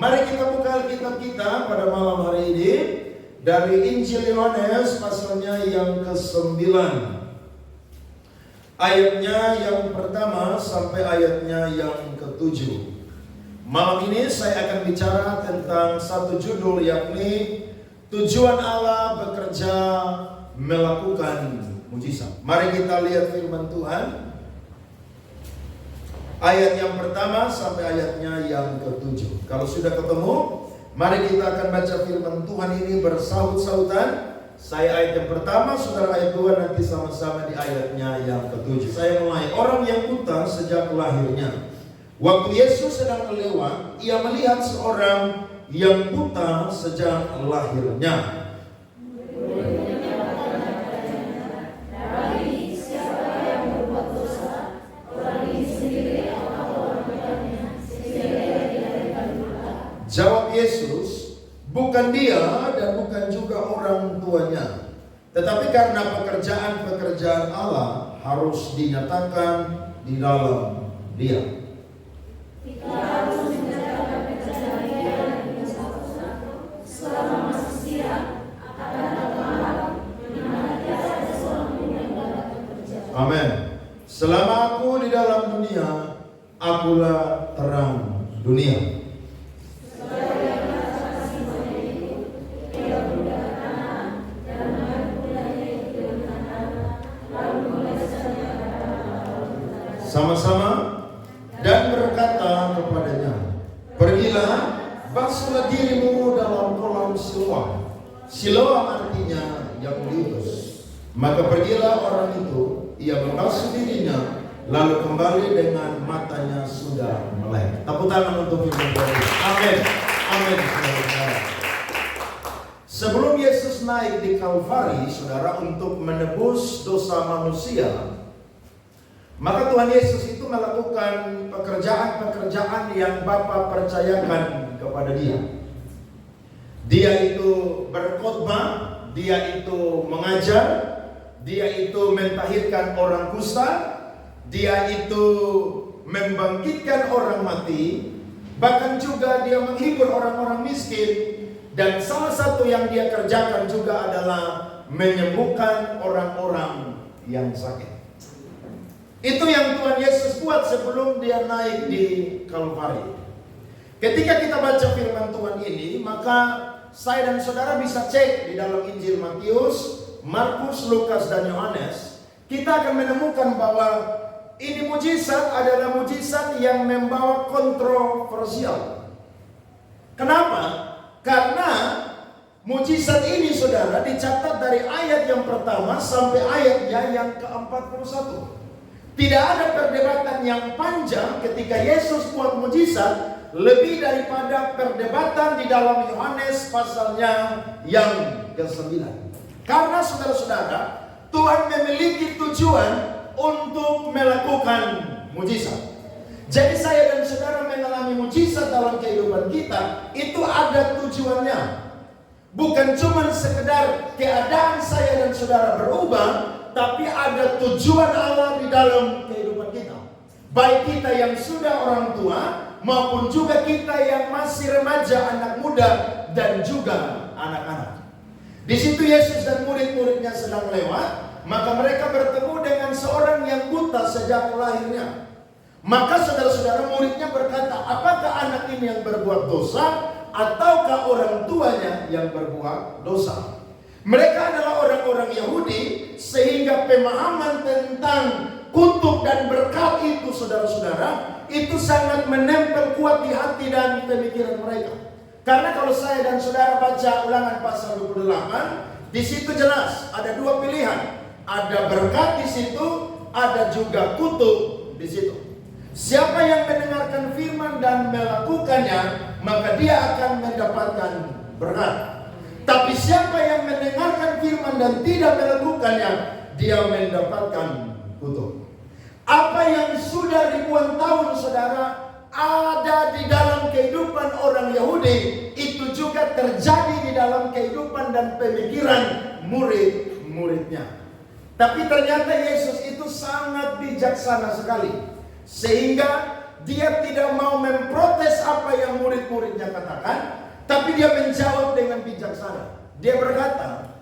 Mari kita buka Alkitab kita pada malam hari ini dari Injil Yohanes pasalnya yang ke-9. Ayatnya yang pertama sampai ayatnya yang ke-7. Malam ini saya akan bicara tentang satu judul, yakni tujuan Allah bekerja melakukan mujizat. Mari kita lihat firman Tuhan. Ayat yang pertama sampai ayatnya yang ke-7. Kalau sudah ketemu, mari kita akan baca firman Tuhan ini bersahut-sahutan. Saya ayat yang pertama, saudara ayat 2, nanti sama-sama di ayatnya yang ke-7. Saya mulai. Orang yang buta sejak lahirnya. Waktu Yesus sedang lewat, ia melihat seorang yang buta sejak lahirnya. Jawab Yesus, bukan dia dan bukan juga orang tuanya, tetapi karena pekerjaan-pekerjaan Allah harus dinyatakan di dalam dia. Kita harus menjalankan pekerjaan dia dengan satu-satu selama masih siang akan datang malam di mana tiada ada seorang pun yang dapat bekerja. Amin. Selama aku di dalam dunia, akulah terang dunia. Sama-sama dan berkata kepadanya, pergilah, basuhlah dirimu dalam kolam Siloam. Siloam artinya yang diutus. Maka pergilah orang itu, ia membasuh dirinya, lalu kembali dengan matanya sudah melek. Tepuk tangan untuk firman Tuhan. Amin. Amin. Sebelum Yesus naik di Kalvari, saudara, untuk menebus dosa manusia, maka Tuhan Yesus itu melakukan pekerjaan-pekerjaan yang Bapa percayakan kepada dia. Dia itu berkhotbah, dia itu mengajar, dia itu mentahirkan orang kusta, dia itu membangkitkan orang mati, bahkan juga dia menghibur orang-orang miskin. Dan salah satu yang dia kerjakan juga adalah menyembuhkan orang-orang yang sakit. Itu yang Tuhan Yesus buat sebelum dia naik di Kalvari. Ketika kita baca firman Tuhan ini, maka saya dan saudara bisa cek di dalam Injil Matius, Markus, Lukas, dan Yohanes. Kita akan menemukan bahwa ini mujizat adalah mujizat yang membawa kontroversial. Kenapa? Karena mujizat ini, saudara, dicatat dari ayat yang pertama sampai ayatnya yang ke-41. Tidak ada perdebatan yang panjang ketika Yesus buat mujizat lebih daripada perdebatan di dalam Yohanes pasalnya yang ke-9. Karena saudara-saudara, Tuhan memiliki tujuan untuk melakukan mujizat. Jadi saya dan saudara mengalami mujizat dalam kehidupan kita, itu ada tujuannya. Bukan cuma sekedar keadaan saya dan saudara berubah, tapi ada tujuan Allah di dalam kehidupan kita. Baik kita yang sudah orang tua, maupun juga kita yang masih remaja, anak muda, dan juga anak-anak. Di situ Yesus dan murid-muridnya sedang lewat, maka mereka bertemu dengan seorang yang buta sejak lahirnya. Maka saudara-saudara, muridnya berkata, apakah anak ini yang berbuat dosa, ataukah orang tuanya yang berbuat dosa? Mereka adalah orang-orang Yahudi, sehingga pemahaman tentang kutuk dan berkat itu, saudara-saudara, itu sangat menempel kuat di hati dan pemikiran mereka. Karena kalau saya dan saudara baca Ulangan pasal 28, di situ jelas ada dua pilihan. Ada berkat di situ, ada juga kutuk di situ. Siapa yang mendengarkan firman dan melakukannya, maka dia akan mendapatkan berkat. Tapi siapa yang mendengarkan firman dan tidak melakukannya, dia mendapatkan kutuk. Apa yang sudah ribuan tahun, saudara, ada di dalam kehidupan orang Yahudi, itu juga terjadi di dalam kehidupan dan pemikiran murid-muridnya. Tapi ternyata Yesus itu sangat bijaksana sekali, sehingga dia tidak mau memprotes apa yang murid-muridnya katakan, tapi dia menjawab dengan bijaksana. Dia berkata,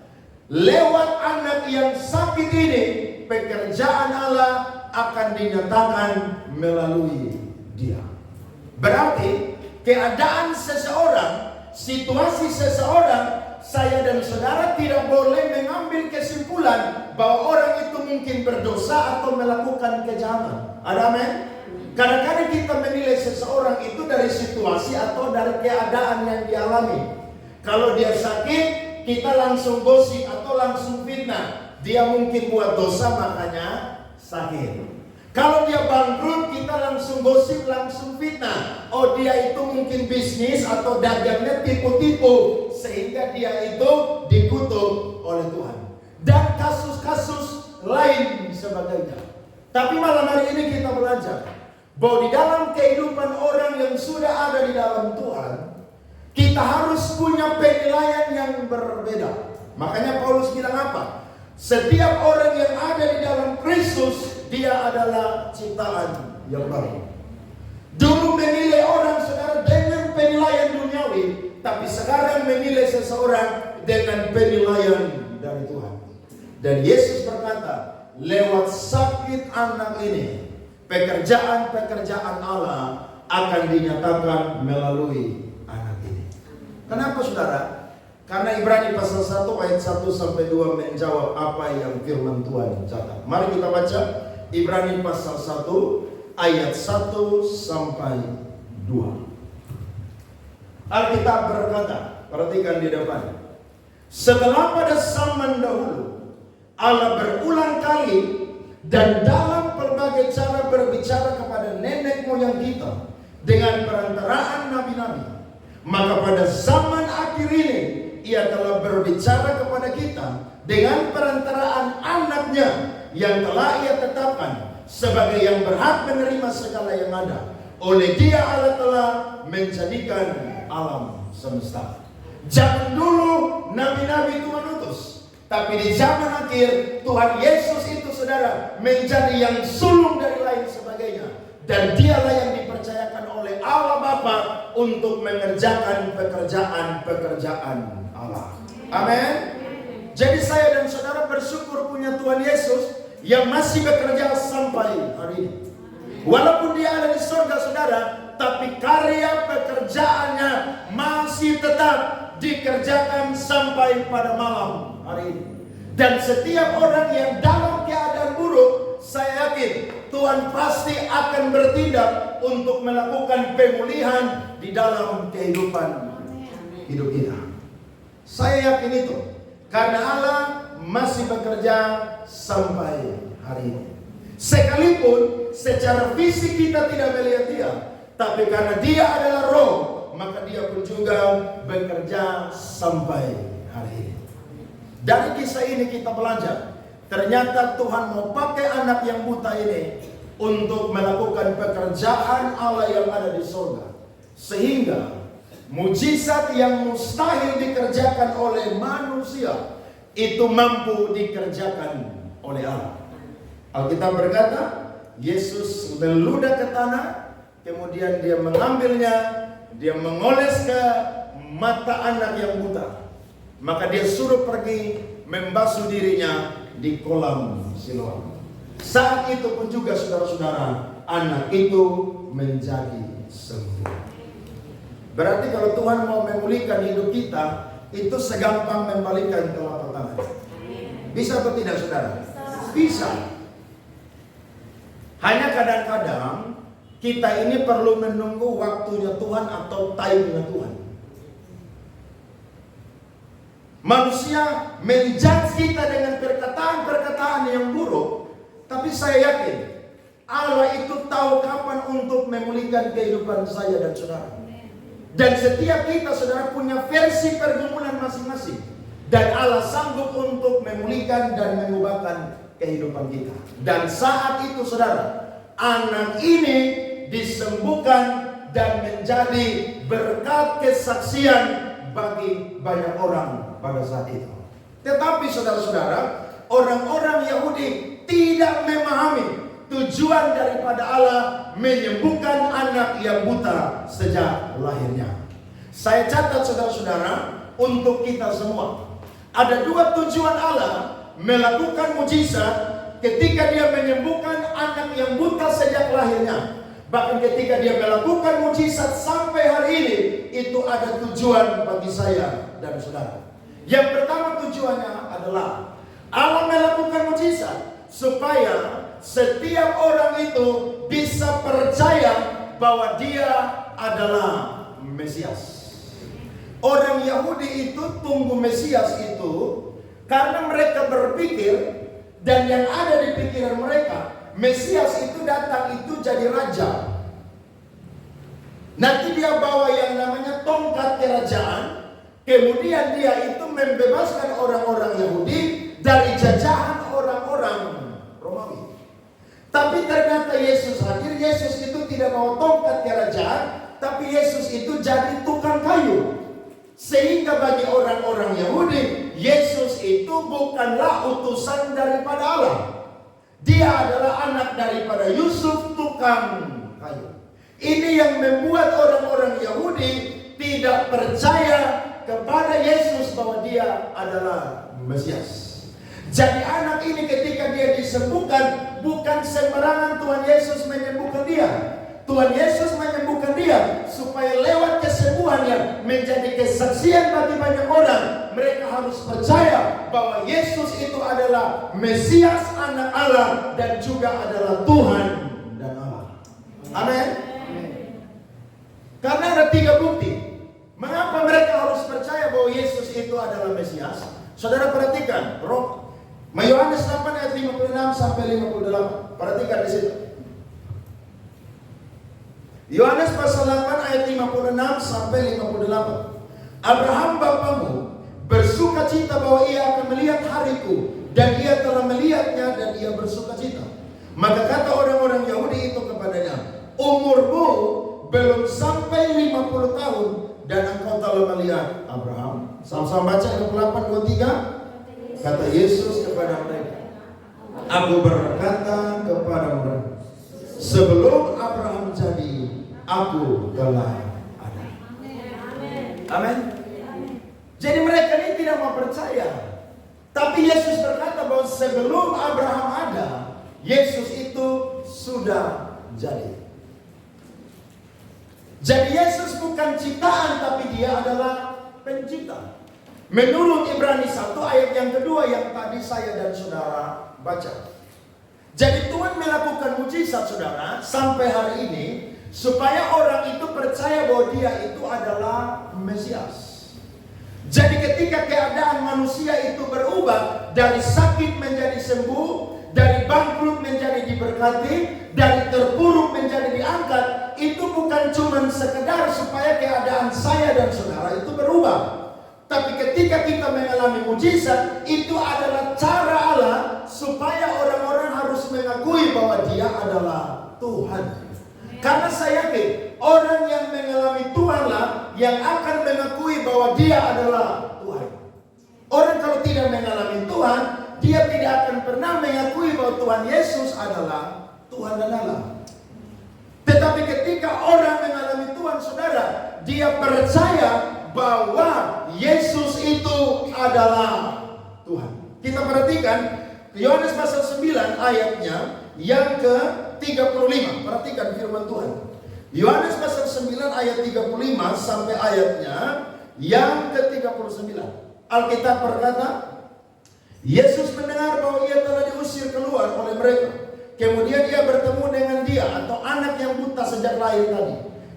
lewat anak yang sakit ini, pekerjaan Allah akan dinyatakan melalui dia. Berarti keadaan seseorang, situasi seseorang, saya dan saudara tidak boleh mengambil kesimpulan bahwa orang itu mungkin berdosa atau melakukan kejahatan. Ada amin? Kadang-kadang kita menilai seseorang itu dari situasi atau dari keadaan yang dialami. Kalau dia sakit, kita langsung gosip atau langsung fitnah. Dia mungkin buat dosa makanya sakit. Kalau dia bangkrut, kita langsung gosip, langsung fitnah. Oh, dia itu mungkin bisnis atau dagangnya tipu-tipu, sehingga dia itu dikutuk oleh Tuhan. Dan kasus-kasus lain sebagainya. Tapi malam hari ini kita belajar bahwa di dalam kehidupan orang yang sudah ada di dalam Tuhan, kita harus punya penilaian yang berbeda. Makanya Paulus bilang apa? Setiap orang yang ada di dalam Kristus, dia adalah ciptaan yang baru. Dulu menilai orang saudara dengan penilaian duniawi, tapi sekarang menilai seseorang dengan penilaian dari Tuhan. Dan Yesus berkata, lewat sakit anak ini, pekerjaan-pekerjaan Allah akan dinyatakan melalui anak ini. Kenapa saudara? Karena Ibrani pasal 1 ayat 1 sampai 2 menjawab apa yang firman Tuhan catat. Mari kita baca Ibrani pasal 1 ayat 1 sampai 2. Alkitab berkata, perhatikan di depan. Setelah pada zaman dahulu Allah berulang kali dan dalam berbagai cara berbicara kepada nenek moyang kita dengan perantaraan nabi-nabi, maka pada zaman akhir ini Ia telah berbicara kepada kita dengan perantaraan anaknya yang telah Ia tetapkan sebagai yang berhak menerima segala yang ada. Oleh Dia Allah telah menjadikan alam semesta. Zaman dulu nabi-nabi Tuhan utus, tapi di zaman akhir Tuhan Yesus itu saudara menjadi yang sulung dari lain sebagainya, dan Dialah yang dipercayakan oleh Allah Bapa untuk mengerjakan pekerjaan-pekerjaan Allah. Amin. Jadi saya dan saudara bersyukur punya Tuhan Yesus yang masih bekerja sampai hari ini. Walaupun Dia ada di surga saudara, tapi karya pekerjaannya masih tetap dikerjakan sampai pada malam hari ini. Dan setiap orang yang dalam keadaan buruk, saya yakin Tuhan pasti akan bertindak untuk melakukan pemulihan di dalam kehidupan hidup kita. Saya yakin itu karena Allah masih bekerja sampai hari ini. Sekalipun secara fisik kita tidak melihat Dia, tapi karena Dia adalah roh, maka Dia pun juga bekerja sampai hari ini. Dari kisah ini kita belajar, ternyata Tuhan mau pakai anak yang buta ini untuk melakukan pekerjaan Allah yang ada di surga. Sehingga mujizat yang mustahil dikerjakan oleh manusia itu mampu dikerjakan oleh Allah. Alkitab berkata, Yesus meludah ke tanah, kemudian Dia mengambilnya, Dia mengoles ke mata anak yang buta. Maka Dia suruh pergi membasuh dirinya di kolam Siloam. Saat itu pun juga saudara-saudara, anak itu menjadi sembuh. Berarti kalau Tuhan mau memulihkan hidup kita, itu segampang membalikan telapak tangan. Bisa atau tidak saudara? Bisa. Hanya kadang-kadang kita ini perlu menunggu waktunya Tuhan atau timenya Tuhan. Manusia menjudge kita dengan perkataan-perkataan yang buruk, tapi saya yakin Allah itu tahu kapan untuk memulihkan kehidupan saya dan saudara. Dan setiap kita saudara punya versi pergumulan masing-masing, dan Allah sanggup untuk memulihkan dan mengubahkan kehidupan kita. Dan saat itu saudara, anak ini disembuhkan dan menjadi berkat kesaksian bagi banyak orang pada saat itu. Tetapi saudara-saudara, orang-orang Yahudi tidak memahami tujuan daripada Allah menyembuhkan anak yang buta sejak lahirnya. Saya catat saudara-saudara untuk kita semua. Ada dua tujuan Allah melakukan mujizat ketika dia menyembuhkan anak yang buta sejak lahirnya. Bahkan ketika dia melakukan mujizat sampai hari ini, itu ada tujuan bagi saya dan saudara. Yang pertama tujuannya adalah Allah melakukan mujizat supaya setiap orang itu bisa percaya bahwa dia adalah Mesias. Orang Yahudi itu tunggu Mesias itu karena mereka berpikir, dan yang ada di pikiran mereka, Mesias itu datang itu jadi raja. Nanti dia bawa yang namanya tongkat kerajaan. Kemudian dia itu membebaskan orang-orang Yahudi dari jajahan orang-orang Romawi. Tapi ternyata Yesus hadir. Yesus itu tidak bawa tongkat kerajaan, tapi Yesus itu jadi tukang kayu. Sehingga bagi orang-orang Yahudi, Yesus itu bukanlah utusan daripada Allah. Dia adalah anak daripada Yusuf, tukang kayu. Ini yang membuat orang-orang Yahudi tidak percaya kepada Yesus bahwa dia adalah Mesias. Jadi anak ini ketika dia disembuhkan, bukan sembarangan Tuhan Yesus menyembuhkan dia. Tuhan Yesus menyembuhkan dia supaya lewat kesembuhannya menjadi kesaksian bagi banyak orang. Mereka harus percaya bahwa Yesus itu adalah Mesias, anak Allah, dan juga adalah Tuhan dan Allah. Amin. Karena ada tiga bukti mengapa mereka harus percaya bahwa Yesus itu adalah Mesias. Saudara perhatikan Yohanes 8 ayat 56 sampai 58. Perhatikan di situ. Yohanes pasal 8 ayat 56 sampai 58. Abraham bapamu bersuka cita bahwa ia akan melihat hariku, dan ia telah melihatnya dan ia bersuka cita. Maka kata orang-orang Yahudi itu kepadanya, umurmu belum sampai 50 tahun dan engkau telah melihat Abraham. Sama-sama baca 28, 23. Kata Yesus kepada mereka, aku berkata kepada mereka, sebelum Abraham jadi, aku telah ada. Amin. Jadi mereka ini tidak mau percaya. Tapi Yesus berkata bahwa sebelum Abraham ada, Yesus itu sudah jadi. Jadi Yesus bukan ciptaan, tapi dia adalah pencipta. Menurut Ibrani 1 ayat yang kedua yang tadi saya dan saudara baca. Jadi Tuhan melakukan mujizat saudara sampai hari ini supaya orang itu percaya bahwa dia itu adalah Mesias. Jadi ketika keadaan manusia itu berubah dari sakit menjadi sembuh, dari bangkrut menjadi diberkati, dari terpuruk menjadi diangkat, itu bukan cuma sekedar supaya keadaan saya dan saudara itu berubah. Tapi ketika kita mengalami mujizat, itu adalah cara Allah supaya orang-orang harus mengakui bahwa dia adalah Tuhan. Karena saya yakin orang yang mengalami Tuhanlah yang akan mengakui bahwa dia adalah Tuhan. Orang kalau tidak mengalami Tuhan, dia tidak akan pernah mengakui bahwa Tuhan Yesus adalah Tuhan dan Allah. Tetapi ketika orang mengalami Tuhan, saudara, dia percaya bahwa Yesus itu adalah Tuhan. Kita perhatikan Yohanes pasal 9 ayatnya yang ke-35. Perhatikan firman Tuhan. Yohanes pasal 9 ayat 35 sampai ayatnya yang ke-39. Alkitab berkata, Yesus mendengar bahwa ia telah diusir keluar oleh mereka. Kemudian ia bertemu dengan dia atau anak yang buta sejak lahir tadi,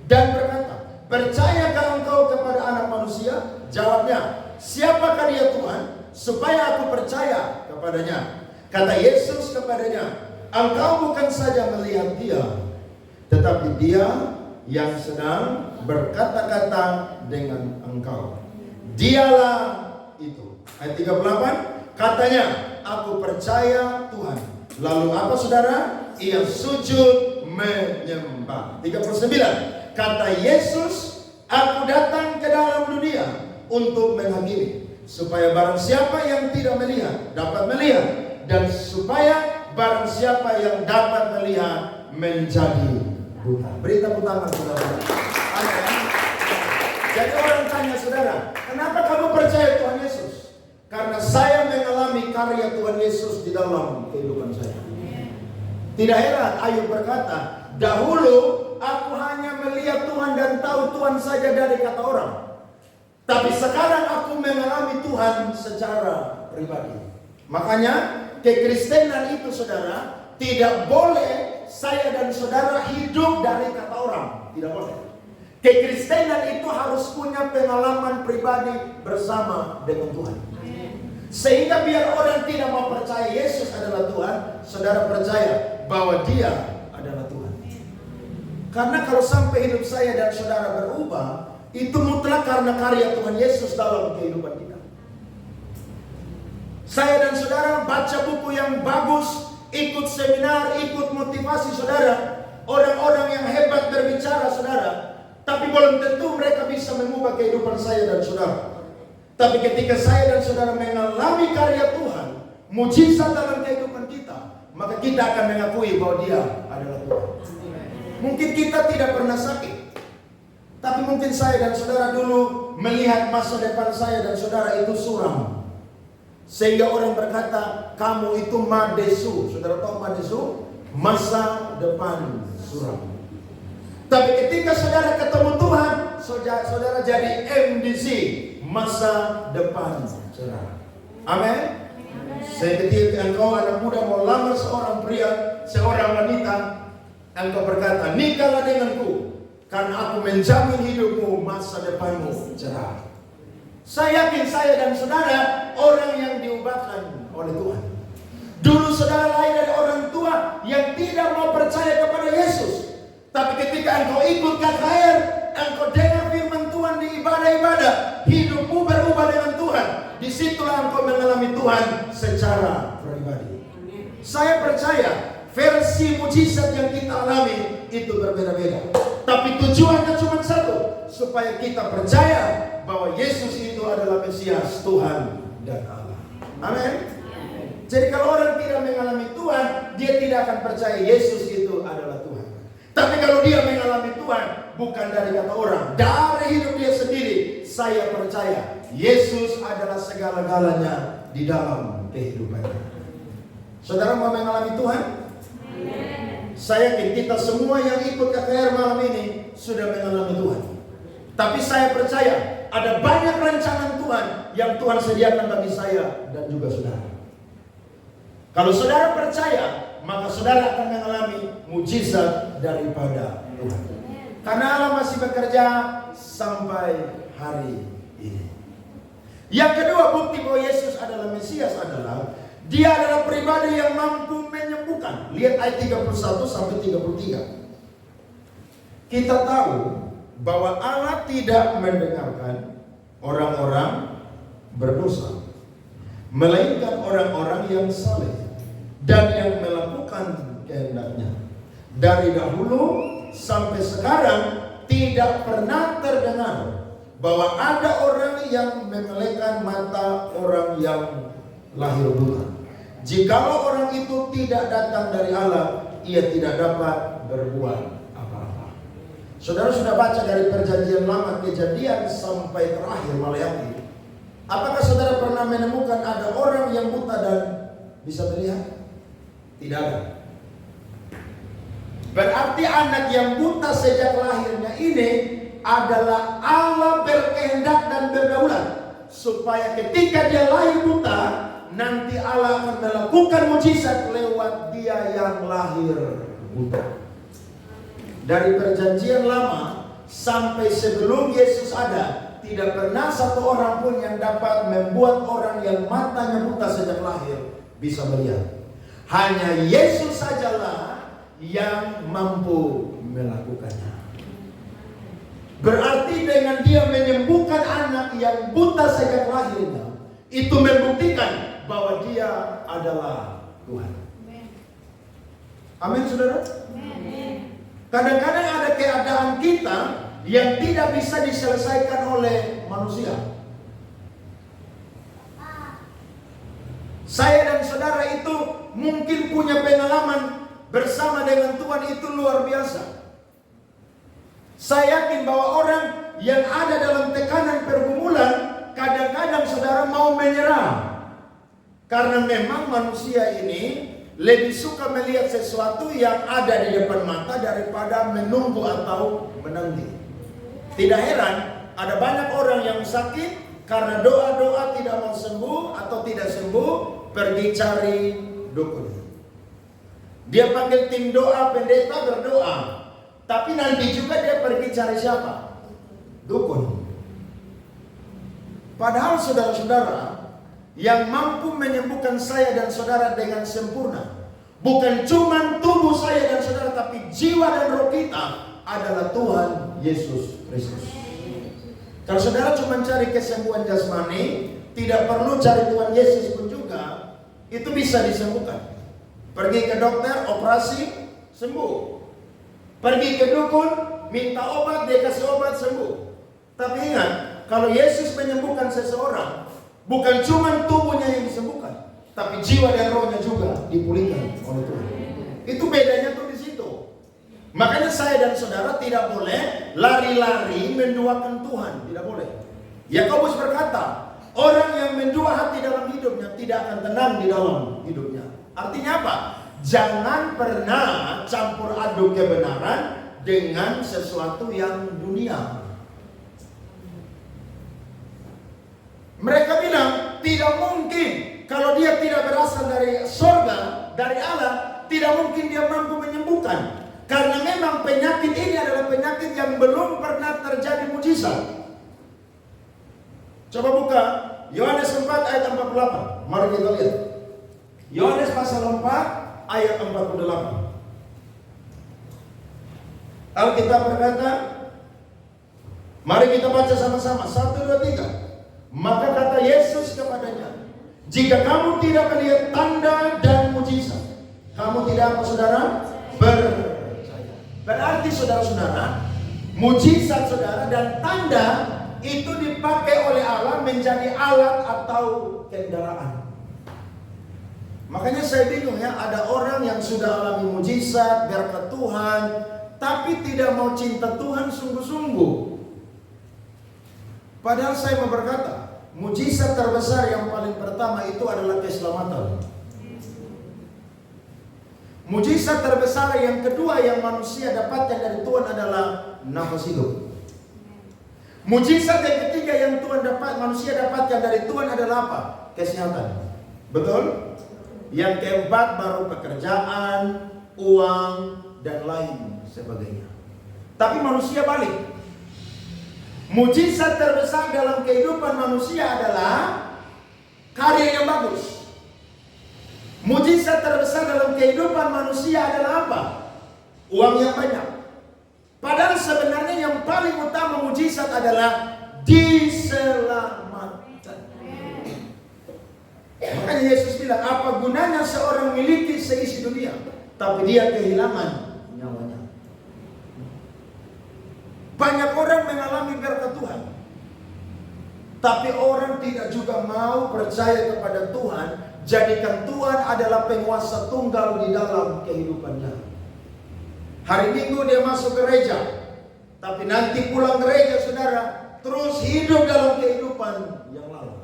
dan berkata, percayakah engkau kepada anak manusia? Jawabnya, siapakah dia Tuhan, supaya aku percaya kepadanya? Kata Yesus kepadanya, engkau bukan saja melihat dia, tetapi dia yang sedang berkata-kata dengan engkau. Dialah itu. Ayat 38, katanya, aku percaya Tuhan. Lalu apa saudara? Ia sujud menyembah. 39, kata Yesus, aku datang ke dalam dunia untuk menghakimi, supaya barang siapa yang tidak melihat dapat melihat, dan supaya barang siapa yang dapat melihat menjadi buta. Beri tepuk tangan saudara. Amin. Jadi orang tanya saudara, kenapa kamu percaya Tuhan Yesus? Karena saya mengalami karya Tuhan Yesus di dalam kehidupan saya. Tidak heran Ayub berkata, dahulu aku hanya melihat Tuhan dan tahu Tuhan saja dari kata orang. Tapi sekarang aku mengalami Tuhan secara pribadi. Makanya kekristenan itu saudara, tidak boleh saya dan saudara hidup dari kata orang. Tidak boleh. Kekristenan itu harus punya pengalaman pribadi bersama dengan Tuhan. Sehingga biar orang tidak mau percaya Yesus adalah Tuhan, saudara percaya bahwa Dia adalah Tuhan. Karena kalau sampai hidup saya dan saudara berubah, itu mutlak karena karya Tuhan Yesus dalam kehidupan kita. Saya dan saudara baca buku yang bagus, ikut seminar, ikut motivasi saudara, orang-orang yang hebat berbicara saudara, tapi belum tentu mereka bisa mengubah kehidupan saya dan saudara. Tapi ketika saya dan saudara mengalami karya Tuhan, mujizat dalam kehidupan kita, maka kita akan mengakui bahwa Dia adalah Tuhan. Mungkin kita tidak pernah sakit, tapi mungkin saya dan saudara dulu melihat masa depan saya dan saudara itu suram. Sehingga orang berkata, kamu itu madesu. Saudara tahu madesu? Masa depan suram. Tapi ketika saudara ketemu Tuhan, saudara jadi MDC, masa depan cerah. Amin. Ketika engkau anak muda mau lamar seorang pria, seorang wanita, engkau berkata, nikahlah denganku, karena aku menjamin hidupmu, masa depanmu cerah. Saya yakin saya dan saudara orang yang diubahkan oleh Tuhan. Dulu saudara lahir dari orang tua yang tidak mau percaya kepada Yesus. Tapi ketika engkau ikut KKR, engkau dengar firman Tuhan di ibadah-ibadah, hidupmu berubah dengan Tuhan. Disitulah engkau mengalami Tuhan secara pribadi. Saya percaya versi mujizat yang kita alami itu berbeda-beda. Tapi tujuannya cuma satu, supaya kita percaya bahwa Yesus itu adalah Mesias, Tuhan dan Allah. Amin. Jadi kalau orang tidak mengalami Tuhan, dia tidak akan percaya Yesus itu adalah Tuhan. Tapi kalau dia mengalami Tuhan, bukan dari kata orang, dari hidup dia sendiri, saya percaya Yesus adalah segala-galanya di dalam kehidupannya. Saudara mau mengalami Tuhan? Saya yakin kita semua yang ikut KKR malam ini sudah mengalami Tuhan. Tapi saya percaya ada banyak rancangan Tuhan yang Tuhan sediakan bagi saya dan juga saudara. Kalau saudara percaya, maka saudara akan mengalami mujizat daripada Tuhan. Karena Allah masih bekerja sampai hari ini. Yang kedua bukti bahwa Yesus adalah Mesias adalah Dia adalah pribadi yang mampu menyembuhkan. Lihat ayat 31 sampai 33. Kita tahu bahwa Allah tidak mendengarkan orang-orang berdosa, melainkan orang-orang yang saleh dan yang melakukan kehendaknya. Dari dahulu sampai sekarang tidak pernah terdengar bahwa ada orang yang memelekan mata orang yang lahir buta. Jikalau orang itu tidak datang dari Allah, ia tidak dapat berbuat apa-apa. Saudara sudah baca dari perjanjian lama Kejadian sampai terakhir Maleakhi. Apakah saudara pernah menemukan ada orang yang buta dan bisa melihat? Tidak ada. Berarti anak yang buta sejak lahirnya ini adalah Allah berkehendak dan berdaulat, supaya ketika dia lahir buta, nanti Allah akan melakukan mujizat lewat dia yang lahir buta. Dari perjanjian lama sampai sebelum Yesus ada, tidak pernah satu orang pun yang dapat membuat orang yang matanya buta sejak lahir bisa melihat. Hanya Yesus sajalah yang mampu melakukannya. Berarti dengan dia menyembuhkan anak yang buta sejak lahirnya, itu membuktikan bahwa dia adalah Tuhan. Amin, saudara? Kadang-kadang ada keadaan kita yang tidak bisa diselesaikan oleh manusia. Saya dan saudara itu mungkin punya pengalaman bersama dengan Tuhan itu luar biasa. Saya yakin bahwa orang yang ada dalam tekanan pergumulan, kadang-kadang saudara mau menyerah. Karena memang manusia ini lebih suka melihat sesuatu yang ada di depan mata daripada menunggu atau menanti. Tidak heran ada banyak orang yang sakit karena doa-doa tidak mau sembuh atau tidak sembuh, pergi cari dukun. Dia panggil tim doa, pendeta berdoa, tapi nanti juga dia pergi cari siapa? Dukun. Padahal saudara-saudara, yang mampu menyembuhkan saya dan saudara dengan sempurna bukan cuma tubuh saya dan saudara, tapi jiwa dan roh kita adalah Tuhan Yesus Kristus. Kalau saudara cuma cari kesembuhan jasmani, tidak perlu cari Tuhan Yesus pun juga, itu bisa disembuhkan. Pergi ke dokter, operasi, sembuh. Pergi ke dukun, minta obat, dia kasih obat, sembuh. Tapi ingat, kalau Yesus menyembuhkan seseorang, bukan cuma tubuhnya yang disembuhkan, tapi jiwa dan rohnya juga dipulihkan oleh Tuhan. Itu bedanya tuh di situ. Makanya saya dan saudara tidak boleh lari-lari menduakan Tuhan, tidak boleh. Yakobus berkata, orang yang mendua hati dalam hidupnya tidak akan tenang di dalam hidupnya. Artinya apa? Jangan pernah campur aduk kebenaran dengan sesuatu yang dunia. Mereka bilang, tidak mungkin kalau dia tidak berasal dari surga, dari Allah, tidak mungkin dia mampu menyembuhkan. Karena memang penyakit ini adalah penyakit yang belum pernah terjadi mujizat. Coba buka Yohanes 4 ayat 48. Mari kita lihat. Yohanes pasal 4 ayat 48. Alkitab berkata, mari kita baca sama-sama. 1, 2, 3. Maka kata Yesus kepadanya, jika kamu tidak melihat tanda dan mujizat, kamu tidak apa saudara? Percaya. Berarti saudara-saudara, mujizat saudara dan tanda itu dipakai oleh Allah menjadi alat atau kendaraan. Makanya saya bingung ya, ada orang yang sudah alami mujizat, berkat Tuhan, tapi tidak mau cinta Tuhan sungguh-sungguh. Padahal saya mau berkata, mujizat terbesar yang paling pertama itu adalah keselamatan. Mujizat terbesar yang kedua yang manusia dapatkan dari Tuhan adalah nafas hidup. Mujizat yang ketiga yang manusia dapatkan dari Tuhan adalah apa? Kesehatan. Betul? Yang keempat baru pekerjaan, uang, dan lain sebagainya. Tapi manusia balik. Mujizat terbesar dalam kehidupan manusia adalah karya yang bagus. Mujizat terbesar dalam kehidupan manusia adalah apa? Uang yang banyak. Padahal sebenarnya yang paling utama mujizat adalah diselamatkan. Makanya Yesus bilang, apa gunanya seorang memiliki seisi dunia, tapi dia kehilangan nyawanya. Banyak orang mengalami berkat Tuhan, tapi orang tidak juga mau percaya kepada Tuhan, jadikan Tuhan adalah penguasa tunggal di dalam kehidupannya. Hari Minggu dia masuk gereja, tapi nanti pulang gereja saudara, terus hidup dalam kehidupan yang lalu.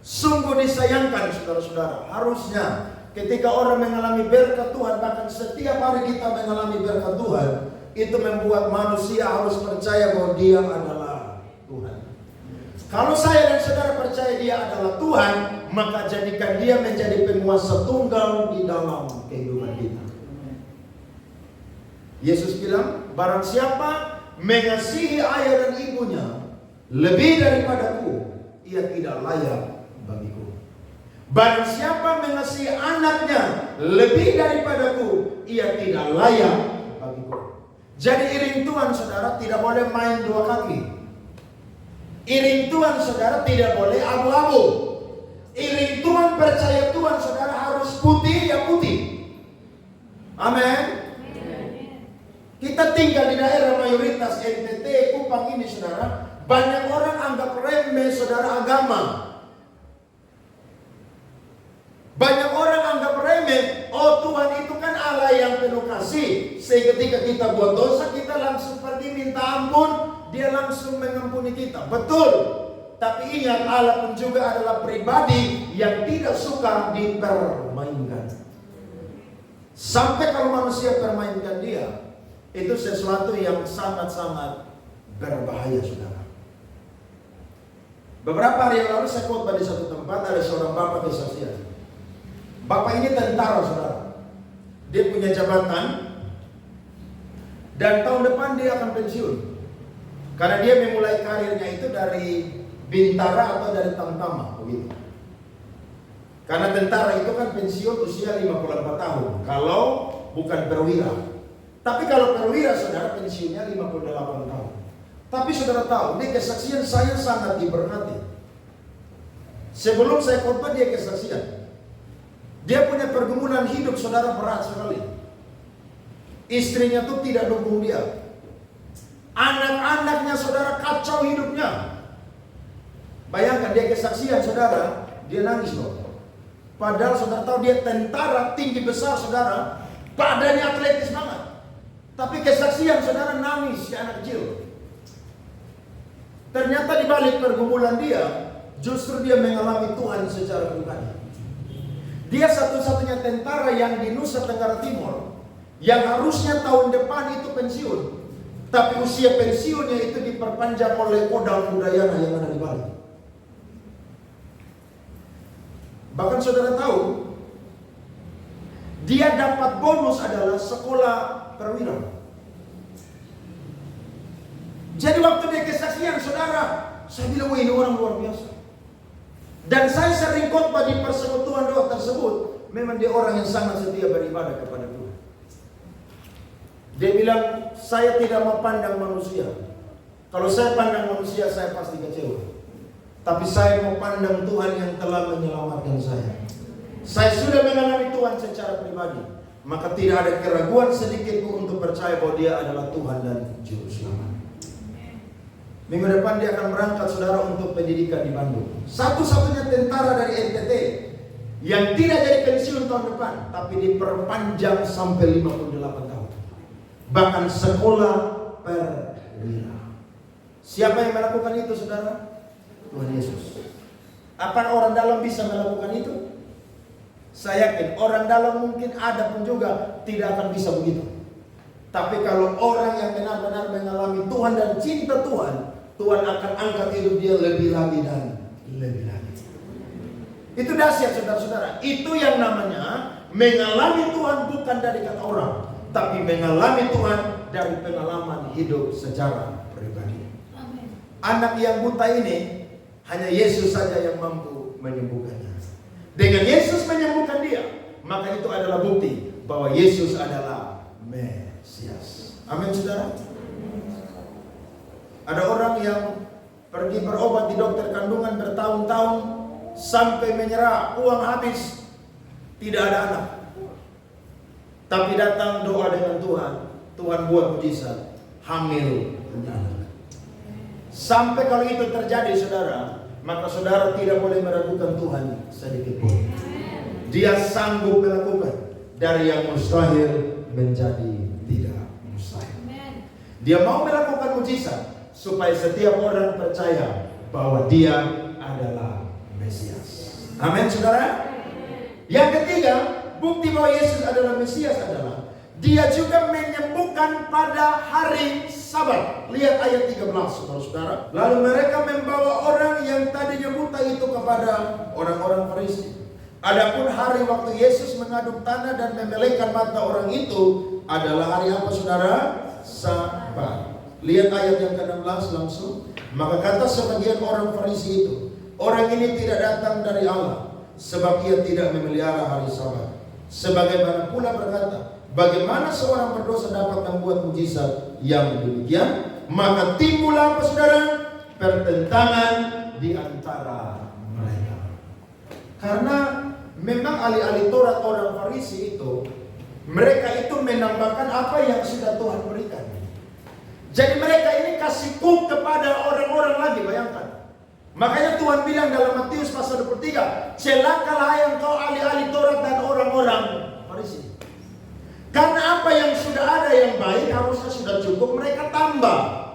Sungguh disayangkan saudara-saudara. Harusnya ketika orang mengalami berkat Tuhan, bahkan setiap hari kita mengalami berkat Tuhan, itu membuat manusia harus percaya bahwa dia adalah Tuhan. Kalau saya dan saudara percaya dia adalah Tuhan, maka jadikan dia menjadi penguasa tunggal di dalam kehidupan kita. Yesus bilang, barang siapa mengasihi ayah dan ibunya lebih daripadaku, ia tidak layak bagiku. Barang siapa mengasihi anaknya lebih daripadaku, ia tidak layak bagiku. Jadi iring Tuhan saudara tidak boleh main dua kaki. Iring Tuhan saudara tidak boleh abu-abu. Iring Tuhan, percaya Tuhan saudara harus putih ya putih. Amin. Kita tinggal di daerah mayoritas NTT, Kupang ini saudara, banyak orang anggap remeh saudara agama. Banyak orang anggap remeh Ketika kita buat dosa, kita langsung pergi minta ampun, dia langsung mengampuni kita. Betul. Tapi ingat, Allah pun juga adalah pribadi yang tidak suka dipermainkan. Sampai kalau manusia permainkan dia, itu sesuatu yang sangat-sangat berbahaya, saudara. Beberapa hari yang lalu saya khotbah di satu tempat, ada seorang bapak kesaksian. Bapak ini tentara, saudara. Dia punya jabatan, dan tahun depan dia akan pensiun. Karena dia memulai karirnya itu dari bintara atau dari tamtama, begitu. Karena tentara itu kan pensiun usia 54 tahun, kalau bukan perwira. Tapi kalau perwira, saudara, pensiunnya 58 tahun. Tapi saudara tahu, ini kesaksian saya sangat diberkati. Sebelum saya khotbah dia kesaksian. Dia punya pergumulan hidup, saudara, berat sekali. Istrinya tuh tidak dukung dia. Anak-anaknya, saudara, kacau hidupnya. Bayangkan dia kesaksian, saudara, dia nangis loh. Padahal saudara tahu dia tentara tinggi besar, saudara, badannya atletis banget. Tapi kesaksian, saudara, nangis si anak kecil. Ternyata di balik pergumulan dia, justru dia mengalami Tuhan secara pribadi. Dia satu-satunya tentara yang di Nusa Tenggara Timur yang harusnya tahun depan itu pensiun, tapi usia pensiunnya itu diperpanjang oleh Kodam Udayana yang ada di Bali. Bahkan saudara tahu, dia dapat bonus adalah sekolah perwira. Jadi waktu dia kesaksian, saudara, saya bilang, wah, ini orang luar biasa. Dan saya sering khotbah di persekutuan doa tersebut. Memang dia orang yang sangat setia beribadah kepada Tuhan. Dia bilang, saya tidak mau pandang manusia. Kalau saya pandang manusia, saya pasti kecewa. Tapi saya mau pandang Tuhan yang telah menyelamatkan saya. Saya sudah mengalami Tuhan secara pribadi. Maka tidak ada keraguan sedikit pun untuk percaya bahwa dia adalah Tuhan dan Juru Selamat. Minggu depan dia akan berangkat, saudara, untuk pendidikan di Bandung. Satu-satunya tentara dari NTT yang tidak jadi pensiun tahun depan, tapi diperpanjang sampai 58 tahun. Bahkan sekolah perwira. Siapa yang melakukan itu, saudara? Tuhan Yesus. Apa orang dalam bisa melakukan itu? Saya yakin orang dalam mungkin ada pun juga tidak akan bisa begitu. Tapi kalau orang yang benar-benar mengalami Tuhan dan cinta Tuhan, Tuhan akan angkat hidup dia lebih lagi dan lebih lagi. Itu dahsyat, saudara-saudara. Itu yang namanya mengalami Tuhan bukan dari kata orang, tapi mengalami Tuhan dari pengalaman hidup secara pribadi. Amen. Anak yang buta ini hanya Yesus saja yang mampu menyembuhkannya. Dengan Yesus menyembuhkan dia, maka itu adalah bukti bahwa Yesus adalah Mesias. Amin, saudara. Ada orang yang pergi berobat di dokter kandungan bertahun-tahun sampai menyerah, uang habis, tidak ada anak. Tapi datang doa dengan Tuhan, Tuhan buat mujizat, hamil punya anak. Sampai kalau itu terjadi, saudara, maka saudara tidak boleh meragukan Tuhan sedikit pun. Dia sanggup melakukan dari yang mustahil menjadi tidak mustahil. Dia mau melakukan mujizat supaya setiap orang percaya bahwa dia adalah Mesias. Amin, saudara. Yang ketiga, bukti bahwa Yesus adalah Mesias adalah dia juga menyembuhkan pada hari Sabat. Lihat ayat 13, saudara-saudara. Lalu mereka membawa orang yang tadinya buta itu kepada orang-orang Farisi. Adapun hari waktu Yesus mengaduk tanah dan membelekkan mata orang itu adalah hari apa, saudara? Sabat. Lihat ayat yang ke-16 langsung. Maka kata sebagian orang Farisi itu, orang ini tidak datang dari Allah, sebab ia tidak memelihara hari Sabat. Sebagaimana pula berkata, bagaimana seorang berdosa dapat membuat mujizat yang demikian? Maka timbul apa, saudara? Pertentangan di antara mereka. Karena memang ahli-ahli Taurat orang Farisi itu, mereka itu menambahkan apa yang sudah Tuhan berikan. Jadi mereka ini kasih kuk kepada orang-orang lagi, bayangkan. Makanya Tuhan bilang dalam Matius pasal 23, celakalah engkau ahli-ahli Taurat dan orang-orang Farisi. Karena apa yang sudah ada yang baik harusnya sudah cukup, mereka tambah.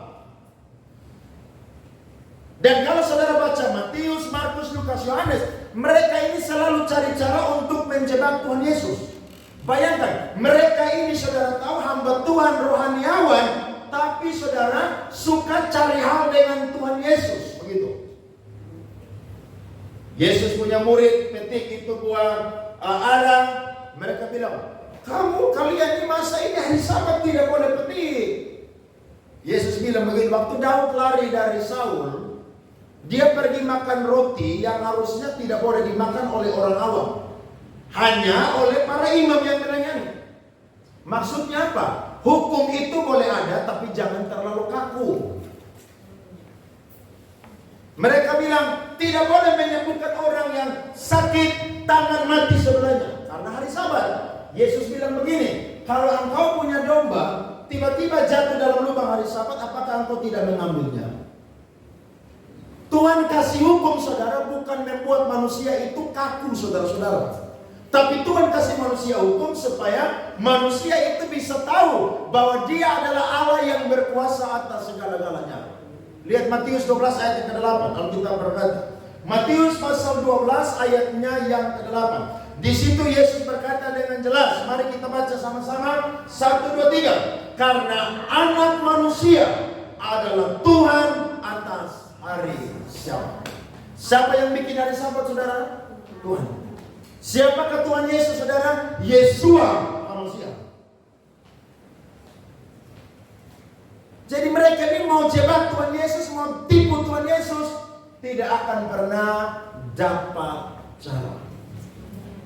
Dan kalau saudara baca Matius, Markus, Lukas, Yohanes, mereka ini selalu cari cara untuk menjebak Tuhan Yesus. Bayangkan, mereka ini saudara tahu hamba Tuhan rohaniawan, tapi saudara suka cari hal dengan Tuhan Yesus. Begitu. Yesus punya murid, petik itu buah arang. Mereka bilang, kalian ini masa ini hari Sabat tidak boleh petik. Yesus bilang begini, waktu Daud lari dari Saul, dia pergi makan roti yang harusnya tidak boleh dimakan oleh orang awam, hanya oleh para imam yang melayani. Maksudnya apa? Hukum itu boleh ada, tapi jangan terlalu kaku. Mereka bilang tidak boleh menyebutkan orang yang sakit tangan mati sebelahnya karena hari Sabat. Yesus bilang begini, kalau engkau punya domba tiba-tiba jatuh dalam lubang hari Sabat, apakah engkau tidak mengambilnya? Tuhan kasih hukum saudara bukan membuat manusia itu kaku saudara-saudara. Tapi Tuhan kasih manusia hukum supaya manusia itu bisa tahu bahwa dia adalah Allah yang berkuasa atas segala-galanya. Lihat Matius 12 ayat yang ke-8. Kalau kita berkata Matius pasal 12 ayatnya yang ke-8. Di situ Yesus berkata dengan jelas. Mari kita baca sama-sama. 1, 2, 3. Karena anak manusia adalah Tuhan atas hari Sabat. Siapa yang bikin hari Sabat saudara? Tuhan. Siapakah Tuhan Yesus saudara? Yesua manusia. Jadi mereka ini mau jebak Tuhan Yesus, mau tipu Tuhan Yesus, tidak akan pernah dapat cara.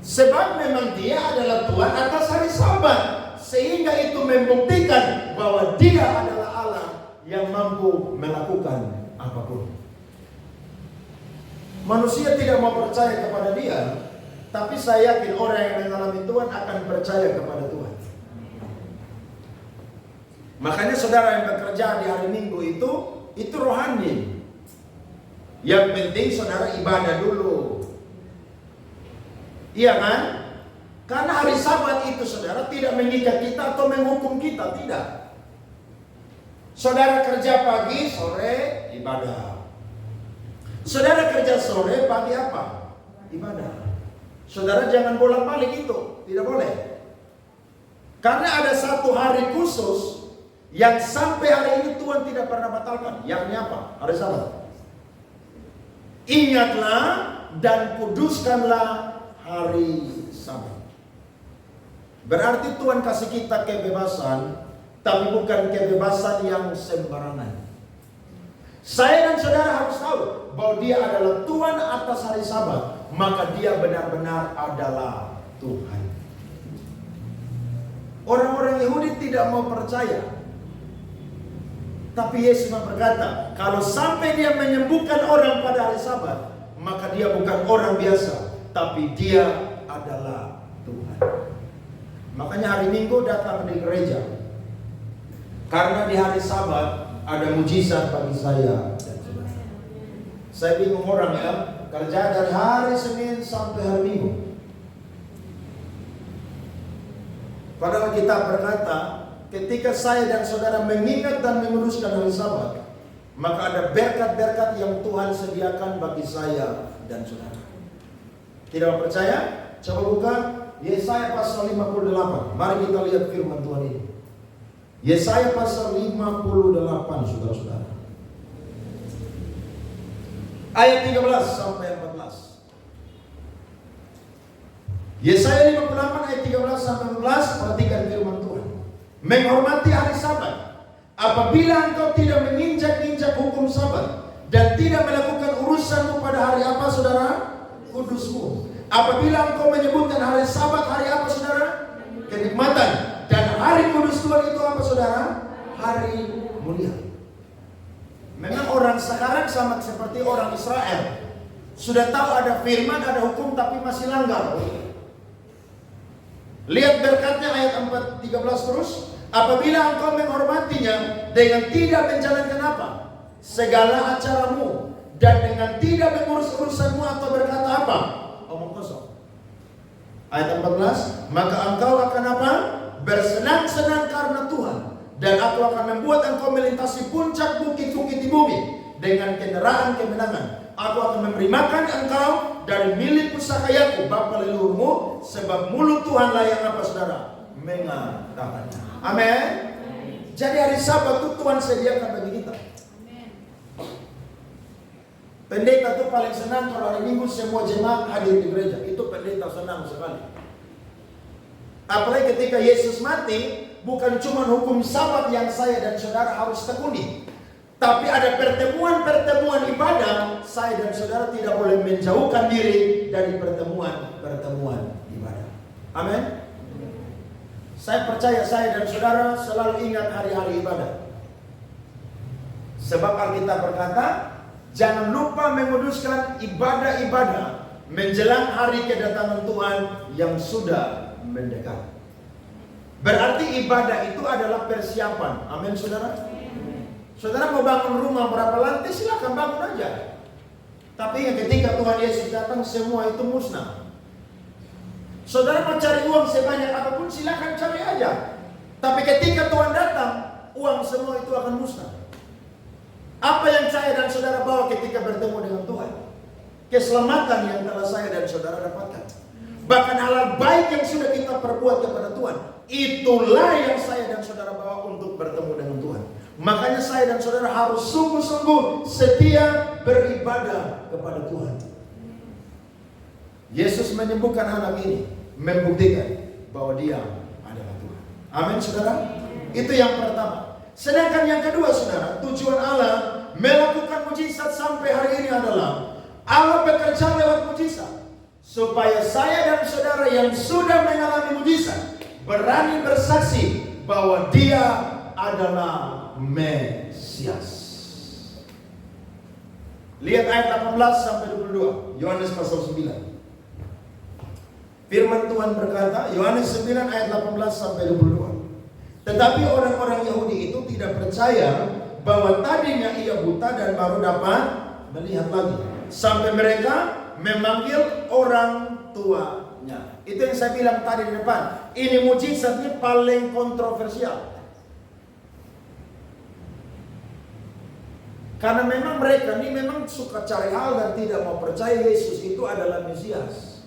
Sebab memang dia adalah Tuhan atas hari Sabat, sehingga itu membuktikan bahwa dia adalah Allah yang mampu melakukan apapun. Manusia tidak mau percaya kepada dia, tapi saya yakin orang yang mengalami Tuhan akan percaya kepada Tuhan. Makanya saudara yang bekerja di hari Minggu itu rohani. Yang penting saudara ibadah dulu. Iya kan? Karena hari Sabat itu saudara tidak mengikat kita atau menghukum kita, tidak. Saudara kerja pagi, sore ibadah. Saudara kerja sore, pagi apa? Ibadah. Saudara jangan bolak-balik itu, tidak boleh. Karena ada satu hari khusus yang sampai hari ini Tuhan tidak pernah batalkan. Yakni apa? Hari Sabat. Ingatlah dan kuduskanlah hari Sabat. Berarti Tuhan kasih kita kebebasan, tapi bukan kebebasan yang sembarangan. Saya dan saudara harus tahu bahwa dia adalah Tuhan atas hari Sabat, maka dia benar-benar adalah Tuhan. Orang-orang Yahudi tidak mau percaya. Tapi Yesus berkata, kalau sampai dia menyembuhkan orang pada hari Sabat, maka dia bukan orang biasa, tapi dia adalah Tuhan. Makanya hari Minggu datang di gereja. Karena di hari Sabat ada mujizat bagi saya. Saya bingung orang ya, kerja dari hari Senin sampai hari Minggu. Padahal kita berkata, ketika saya dan saudara mengingat dan menguruskan hari Sabat, maka ada berkat-berkat yang Tuhan sediakan bagi saya dan saudara. Tidak percaya? Coba buka Yesaya pasal 58. Mari kita lihat firman Tuhan ini. Yesaya pasal 58, saudara-saudara. Ayat 13 sampai 14. Yesaya 58 ayat 13 sampai 14, perhatikan firman Tuhan. Menghormati hari Sabat. Apabila engkau tidak menginjak-injak hukum Sabat dan tidak melakukan urusanmu pada hari apa, saudara? Kudusmu. Apabila engkau menyebutkan hari Sabat hari apa, saudara? Kenikmatan. Dan hari kudus Tuhan itu apa, saudara? Hari mulia. Memang orang sekarang sama seperti orang Israel. Sudah tahu ada firman, ada hukum, tapi masih langgar. Lihat berkatnya ayat 13 terus. Apabila engkau menghormatinya dengan tidak menjalankan apa? Segala acaramu. Dan dengan tidak mengurus urusanmu atau berkata apa? Omong kosong. Ayat 14. Maka engkau akan apa? bersenang-senang karena Tuhan, dan aku akan membuat engkau melintasi puncak bukit-bukit di bumi dengan kendaraan kemenangan. Aku akan memberi makan engkau dari milik pusakayaku bapa leluhurmu, sebab mulut Tuhanlah yang apa saudara? Mengatakannya. Amin. Jadi hari Sabat itu Tuhan sediakan bagi kita. Pendeta itu paling senang kalau hari Minggu semua jemaat hadir di gereja. Itu pendeta senang sekali. Apalagi ketika Yesus mati, bukan cuma hukum Sabat yang saya dan saudara harus tekuni, tapi ada pertemuan-pertemuan ibadah. Saya dan saudara tidak boleh menjauhkan diri dari pertemuan-pertemuan ibadah. Amin. Saya percaya saya dan saudara selalu ingat hari-hari ibadah. Sebab Alkitab berkata, jangan lupa menguduskan ibadah-ibadah menjelang hari kedatangan Tuhan yang sudah mendekat. Berarti ibadah itu adalah persiapan. Amin saudara. Saudara mau bangun rumah berapa lantai, silakan bangun aja. Tapi ketika Tuhan Yesus datang, semua itu musnah. Saudara mau cari uang sebanyak apapun, silakan cari aja. Tapi ketika Tuhan datang, uang semua itu akan musnah. Apa yang saya dan saudara bawa ketika bertemu dengan Tuhan? Keselamatan yang telah saya dan saudara dapatkan. Bahkan hal baik yang sudah kita perbuat kepada Tuhan, itulah yang saya dan saudara bawa untuk bertemu dengan Tuhan. Makanya saya dan saudara harus sungguh-sungguh setia beribadah kepada Tuhan. Yesus menyembuhkan anak ini, membuktikan bahwa dia adalah Tuhan. Amin saudara. Itu yang pertama. Sedangkan yang kedua saudara, tujuan Allah melakukan mujizat sampai hari ini adalah Allah bekerja lewat mujizat, supaya saya dan saudara yang sudah mengalami mujizat berani bersaksi bahwa dia adalah Mesias. Lihat ayat 18 sampai 22, Yohanes pasal 9. Firman Tuhan berkata, Yohanes 9 ayat 18 sampai 22. Tetapi orang-orang Yahudi itu tidak percaya bahwa tadinya ia buta dan baru dapat melihat lagi, sampai mereka memanggil orang tuanya. Itu yang saya bilang tadi di depan. Ini mujizatnya paling kontroversial. Karena memang mereka ini memang suka cari hal dan tidak mau percaya Yesus itu adalah Mesias.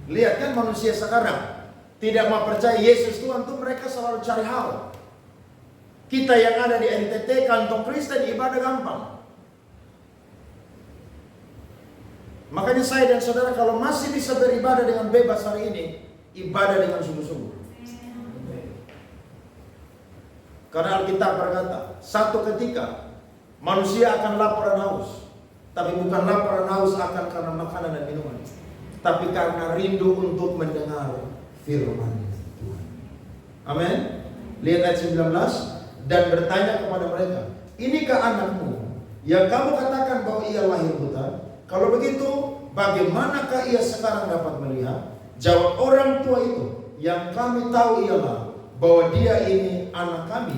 Lihat kan manusia sekarang tidak mau percaya Yesus Tuhan tuh, mereka selalu cari hal. Kita yang ada di NTT, kantong Kristen, ibadah gampang. Makanya saya dan saudara kalau masih bisa beribadah dengan bebas hari ini, ibadah dengan sungguh-sungguh. Karena Alkitab berkata, satu ketika manusia akan lapar dan haus. Tapi bukan lapar dan haus akan karena makanan dan minuman, tapi karena rindu untuk mendengar firman Tuhan. Amin. Lihat ayat 19. Dan bertanya kepada mereka, inikah anakmu yang kamu katakan bahwa ia lahir buta? Kalau begitu, bagaimanakah ia sekarang dapat melihat? Jawab orang tua itu, yang kami tahu ialah bahwa dia ini anak kami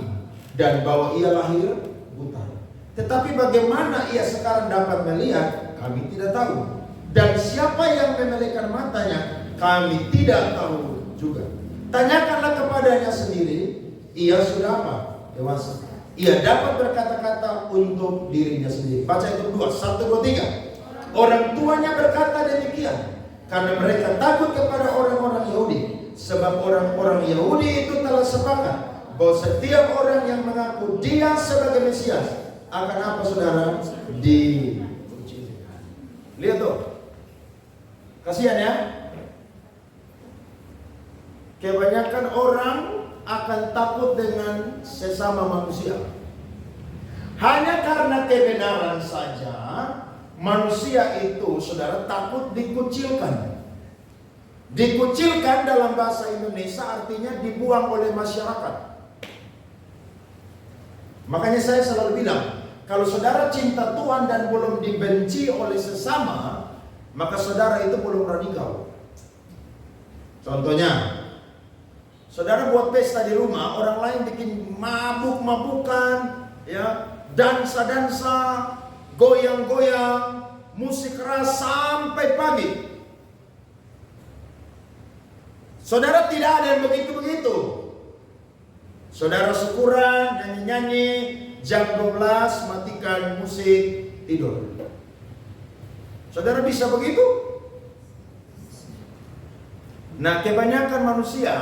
dan bahwa ia lahir buta. Tetapi bagaimana ia sekarang dapat melihat, kami tidak tahu. Dan siapa yang memelikan matanya, kami tidak tahu juga. Tanyakanlah kepadanya sendiri, ia sudah apa? Dewasa. Ia dapat berkata-kata untuk dirinya sendiri. Baca itu dua, 1, 2, 3. Orang tuanya berkata demikian karena mereka takut kepada orang-orang Yahudi. Sebab orang-orang Yahudi itu telah sepakat bahwa setiap orang yang mengaku dia sebagai Mesias akan apa saudara? Dikucilkan. Lihat tuh. Kasihan ya. Kebanyakan orang akan takut dengan sesama manusia. Hanya karena kebenaran saja manusia itu saudara takut dikucilkan. Dikucilkan dalam bahasa Indonesia artinya dibuang oleh masyarakat. Makanya saya selalu bilang, kalau saudara cinta Tuhan dan belum dibenci oleh sesama, maka saudara itu belum radikal. Contohnya, saudara buat pesta di rumah, orang lain bikin mabuk-mabukan, ya, dansa-dansa, goyang-goyang, musik keras sampai pagi. Saudara, tidak ada yang begitu-begitu. Saudara syukuran, nyanyi-nyanyi, jam 12 matikan musik, tidur. Saudara bisa begitu? Nah, kebanyakan manusia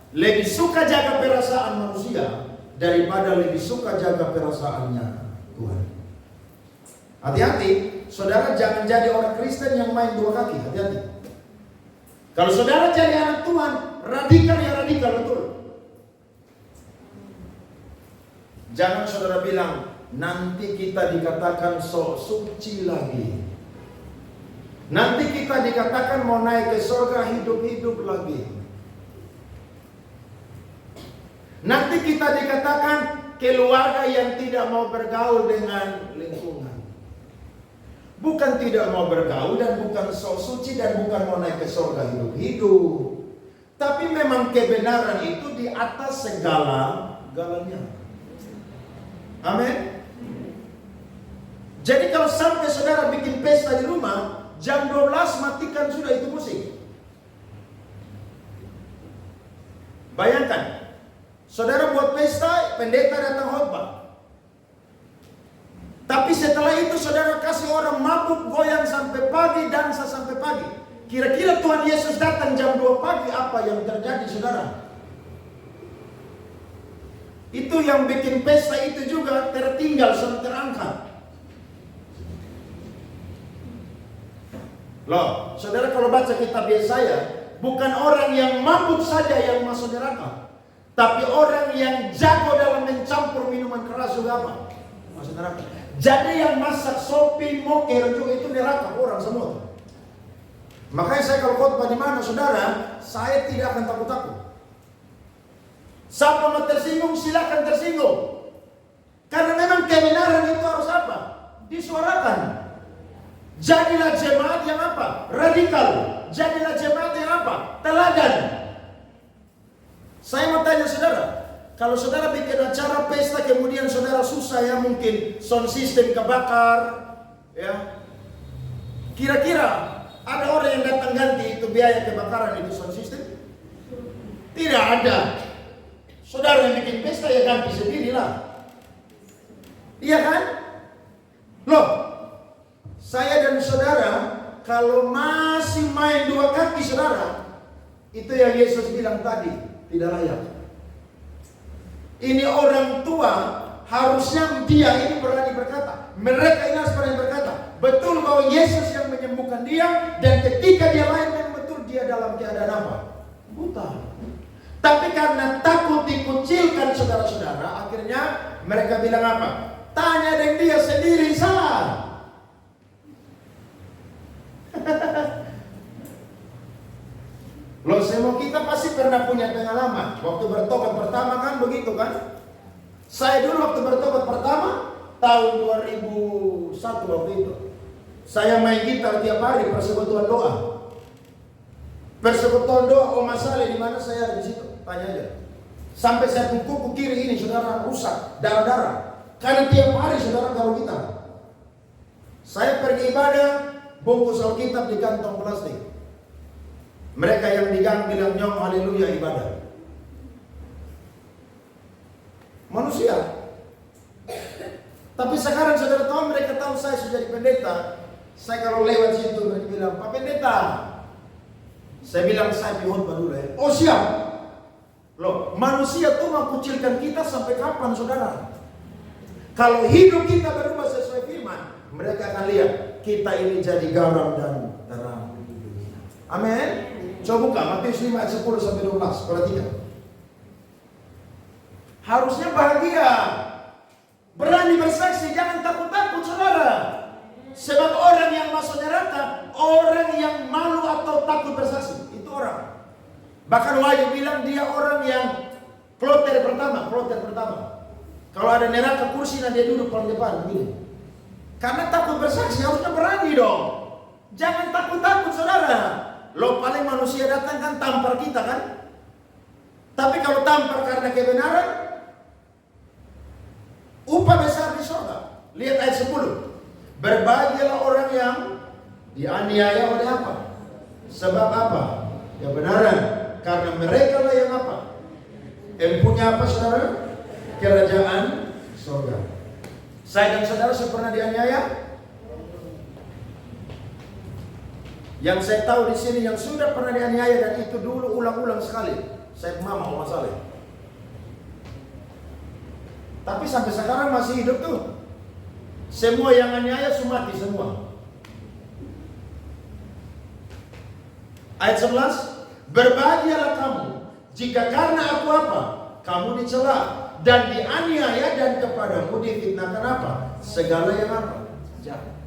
lebih suka jaga perasaan manusia daripada lebih suka jaga perasaannya Tuhan. Hati-hati, saudara jangan jadi orang Kristen yang main dua kaki. Hati-hati. Kalau saudara jadi anak Tuhan, radikal ya radikal betul. Jangan saudara bilang, nanti kita dikatakan sok suci lagi. Nanti kita dikatakan mau naik ke surga hidup-hidup lagi. Nanti kita dikatakan keluarga yang tidak mau bergaul dengan lingkungan. Bukan tidak mau bergaul dan bukan sok suci dan bukan mau naik ke surga hidup-hidup. Tapi memang kebenaran itu di atas segala-galanya. Amin. Jadi kalau sampai saudara bikin pesta di rumah, jam 12 matikan sudah itu musik. Bayangkan, saudara buat pesta, pendeta datang khotbah. Tapi setelah itu saudara kasih orang mabuk, goyang sampai pagi, dansa sampai pagi. Kira-kira Tuhan Yesus datang jam 2 pagi, apa yang terjadi saudara? Itu yang bikin pesta itu juga tertinggal sama terangkat. Loh, saudara kalau baca kitab Yesaya, bukan orang yang mabuk saja yang masuk neraka, tapi orang yang jago dalam mencampur minuman keras juga apa? Masuk neraka. Jadi yang masak sopi, moker juga itu neraka orang semua. Makanya saya kalau khotbah di mana saudara, saya tidak akan takut-takut. Siapa mau tersinggung silakan tersinggung. Karena memang kebenaran itu harus apa? Disuarakan. Jadilah jemaat yang apa? Radikal. Jadilah jemaat yang apa? Teladan. Saya mau tanya saudara, kalau saudara bikin acara pesta kemudian saudara susah ya, mungkin sound system kebakar, ya. Kira-kira ada orang yang datang ganti itu biaya kebakaran itu sound system? Tidak ada. Saudara yang bikin pesta ya ganti sendirilah. Iya kan? Loh, saya dan saudara kalau masih main dua kaki saudara, itu yang Yesus bilang tadi, tidak layak. Ini orang tua harusnya dia ini berani berkata, mereka ini harus berani berkata, betul bahwa Yesus yang menyembuhkan dia, dan ketika dia lain memang betul dia dalam keadaan apa? Buta. Tapi karena takut dikucilkan saudara-saudara, akhirnya mereka bilang apa? Tanya dengan dia sendiri sah. Loh, semua kita pasti pernah punya pengalaman. Waktu bertobat pertama kan begitu kan? Saya dulu waktu bertobat pertama tahun 2001 waktu itu. Saya main gitar tiap hari persekutuan doa. Persekutuan doa Oma Saleh di mana saya ada di situ. Tanya aja. Sampai saya kuku kiri ini saudara rusak, darah-darah. Karena tiap hari saudara gaul gitar. Saya pergi ibadah, bungkus Alkitab di kantong plastik. Mereka yang digang bilang nyong haleluya ibadah. Manusia. Tapi sekarang saudara tahu, mereka tahu saya sudah jadi pendeta. Saya kalau lewat situ mereka bilang, Pak Pendeta. Saya bilang saya khotbah dulu ya. Oh siap. Loh, manusia tuh mau kucilkan kita sampai kapan saudara? Kalau hidup kita berubah sesuai firman, mereka akan lihat kita ini jadi garam dan terang. Amin. Coba buka Matius 5 ayat 10 sampai 12. Perhatikan. Harusnya bahagia. Berani bersaksi, jangan takut-takut saudara. Sebab orang yang masuk neraka, orang yang malu atau takut bersaksi, itu orang. Bahkan Wahyu bilang dia orang yang kloter pertama. Kalau ada neraka kursi dan dia duduk paling depan begini. Karena takut bersaksi, harusnya berani dong. Jangan takut-takut saudara. Lo paling manusia datang kan tampar kita kan. Tapi kalau tampar karena kebenaran, upah besar di surga. Lihat ayat 10. Berbahagialah orang yang dianiaya oleh apa? Sebab apa? Kebenaran. Karena mereka lah yang apa? Empunya apa saudara? Kerajaan surga. Saya dan saudara pernah dianiaya? Yang saya tahu di sini yang sudah pernah dianiaya dan itu dulu ulang-ulang sekali. Saya mama Oma Saleh. Tapi sampai sekarang masih hidup tuh. Semua yang aniaya semua mati semua. Ayat 11, berbahagialah kamu jika karena aku apa? Kamu dicela dan dianiaya dan kepadamu difitnahkan apa? Segala yang apa?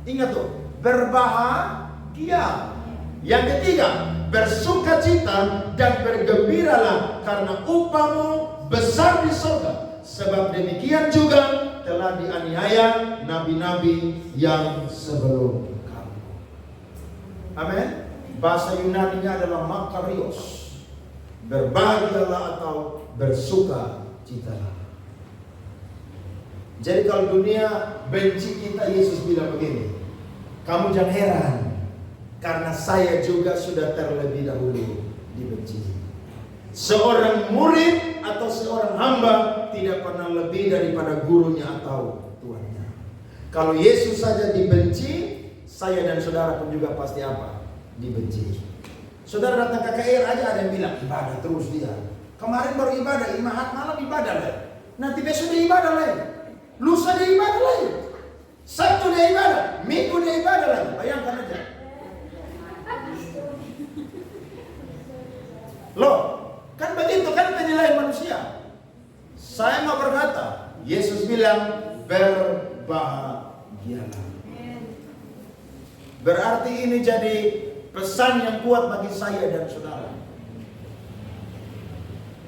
Ingat tuh, berbahagia. Yang ketiga, bersukacita dan bergembiralah karena upahmu besar di surga. Sebab demikian juga telah dianiaya nabi-nabi yang sebelum kamu. Amin. Bahasa Yunani-nya adalah makarios. Berbahagialah atau bersukacitalah. Jadi kalau dunia benci kita, Yesus bilang begini, kamu jangan heran, karena saya juga sudah terlebih dahulu dibenci. Seorang murid atau seorang hamba tidak pernah lebih daripada gurunya atau tuannya. Kalau Yesus saja dibenci, saya dan saudara pun juga pasti apa? Dibenci. Saudara datang ke KKR aja ada yang bilang ibadah terus dia. Kemarin baru ibadah, malam ibadah lain. Nanti besok dia ibadah lain. Lusa dia ibadah lain. Sabtu dia ibadah, Minggu dia ibadah lagi. Bayangkan aja. Loh, kan begitu kan penilaian manusia. Saya mau berkata, Yesus bilang berbahagialah. Berarti ini jadi pesan yang kuat bagi saya dan saudara.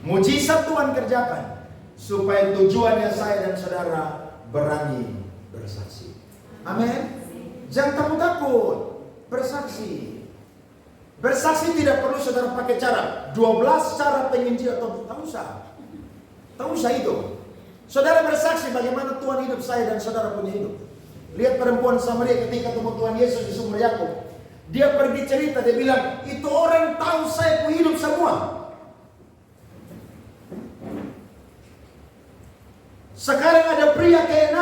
Mujizat Tuhan kerjakan supaya tujuannya saya dan saudara berani bersaksi. Amin. Jangan takut bersaksi. Bersaksi tidak perlu saudara pakai cara 12 cara penginjil atau tak usah. Tak usah itu. Saudara bersaksi bagaimana Tuhan hidup saya dan saudara punya hidup. Lihat perempuan Samaria ketika ketemu Tuhan Yesus di sumber Yakub. Dia pergi cerita, dia bilang, itu orang tahu saya punya hidup semua. Sekarang ada pria ke-6,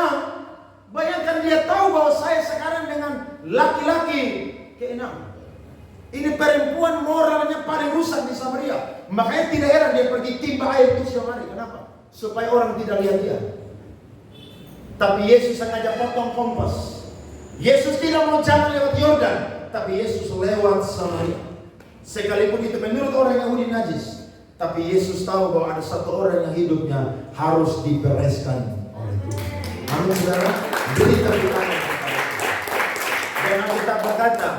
bayangkan dia tahu bahwa saya sekarang dengan laki-laki ke-6. Ini perempuan moralnya paling rusak di Samaria. Makanya tidak heran dia pergi timba air itu setiap hari. Kenapa? Supaya orang tidak lihat dia. Tapi Yesus sengaja potong kompas. Yesus tidak mau jalan lewat Yordan, tapi Yesus lewat Samaria. Sekalipun itu menurut orang Yahudi najis, tapi Yesus tahu bahwa ada satu orang yang hidupnya harus dibereskan oleh Tuhan. Amin saudara. Beri tepuk tangan. Dan Alkitab berkata,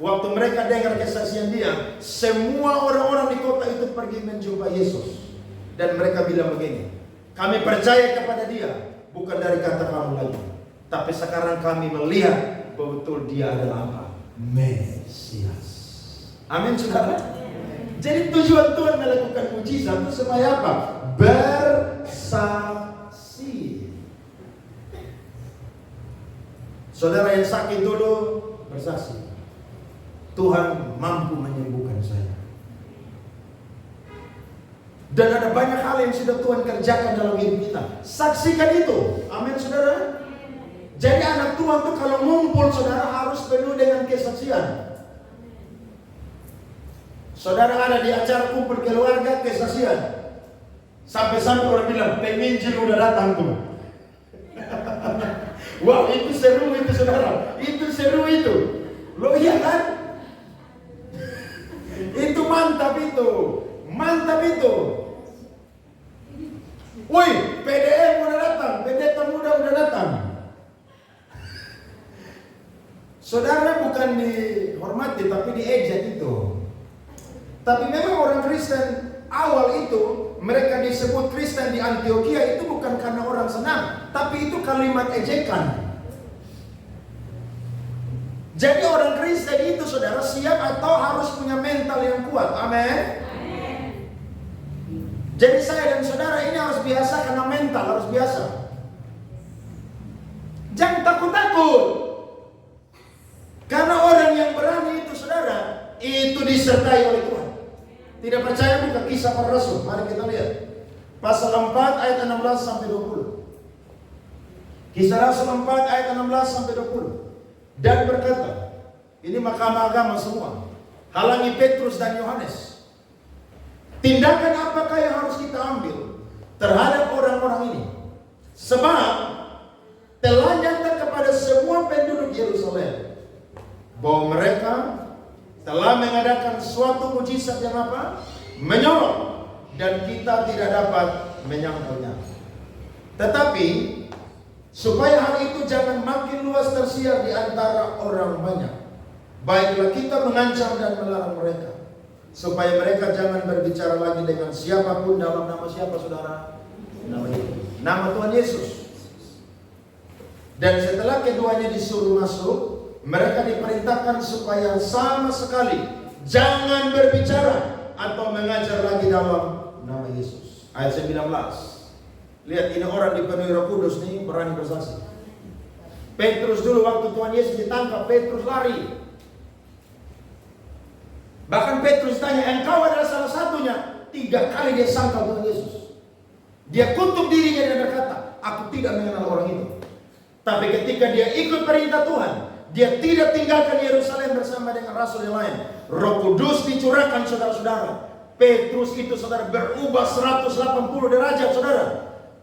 waktu mereka dengar kesaksian dia, semua orang-orang di kota itu pergi menjumpa Yesus. Dan mereka bilang begini, kami percaya kepada dia, bukan dari kata kamu lagi. Tapi sekarang kami melihat bahwa betul dia adalah apa? Mesias. Amin saudara. Jadi tujuan Tuhan melakukan mujizat itu supaya apa? Bersaksi. Saudara yang sakit dulu bersaksi, Tuhan mampu menyembuhkan saya. Dan ada banyak hal yang sudah Tuhan kerjakan dalam hidup kita. Saksikan itu. Amin saudara. Jadi anak Tuhan tuh kalau ngumpul saudara harus penuh dengan kesaksian. Saudara ada di acara kumpul keluarga kesaksian. Sampai-sampai orang bilang penginjil udah datang tuh. Wah itu seru itu saudara. Itu seru itu. Loh iya kan? Itu mantap itu. Mantap itu. Woi, PDM udah datang, pendeta muda udah datang. Saudara bukan dihormati tapi diejek itu. Tapi memang orang Kristen awal itu mereka disebut Kristen di Antioquia itu bukan karena orang senang, tapi itu kalimat ejekan. Jadi orang Kristen itu saudara siap atau harus punya mental yang kuat. Amin. Jadi saya dan saudara ini harus biasa karena mental harus biasa. Jangan takut-takut. Karena orang yang berani itu saudara, itu disertai oleh Tuhan. Tidak percaya buka Kisah Para Rasul. Mari kita lihat. Pasal 4 ayat 16 sampai 20. Kisah Rasul 4 ayat 16 sampai 20. Dan berkata, ini mahkamah agama semua, halangi Petrus dan Yohanes. Tindakan apakah yang harus kita ambil terhadap orang-orang ini? Sebab telah nyata kepada semua penduduk Yerusalem bahwa mereka telah mengadakan suatu mujizat yang apa? Menyolok, dan kita tidak dapat menyangkalnya. Tetapi supaya hal itu jangan makin luas tersiar di antara orang banyak, baiklah kita mengancam dan melarang mereka, supaya mereka jangan berbicara lagi dengan siapapun dalam nama siapa saudara? Nama Tuhan Yesus. Dan setelah keduanya disuruh masuk, mereka diperintahkan supaya sama sekali jangan berbicara atau mengajar lagi dalam nama Yesus. Ayat 19. Lihat, ini orang dipenuhi Roh Kudus nih, berani bersaksi. Petrus dulu waktu Tuhan Yesus ditangkap, Petrus lari. Bahkan Petrus tanya, engkau adalah salah satunya. 3 kali dia sangkal Tuhan Yesus. Dia kutuk dirinya dan berkata, aku tidak mengenal orang itu. Tapi ketika dia ikut perintah Tuhan, dia tidak tinggalkan Yerusalem bersama dengan rasul yang lain. Roh Kudus dicurahkan saudara-saudara. Petrus itu saudara berubah 180 derajat saudara.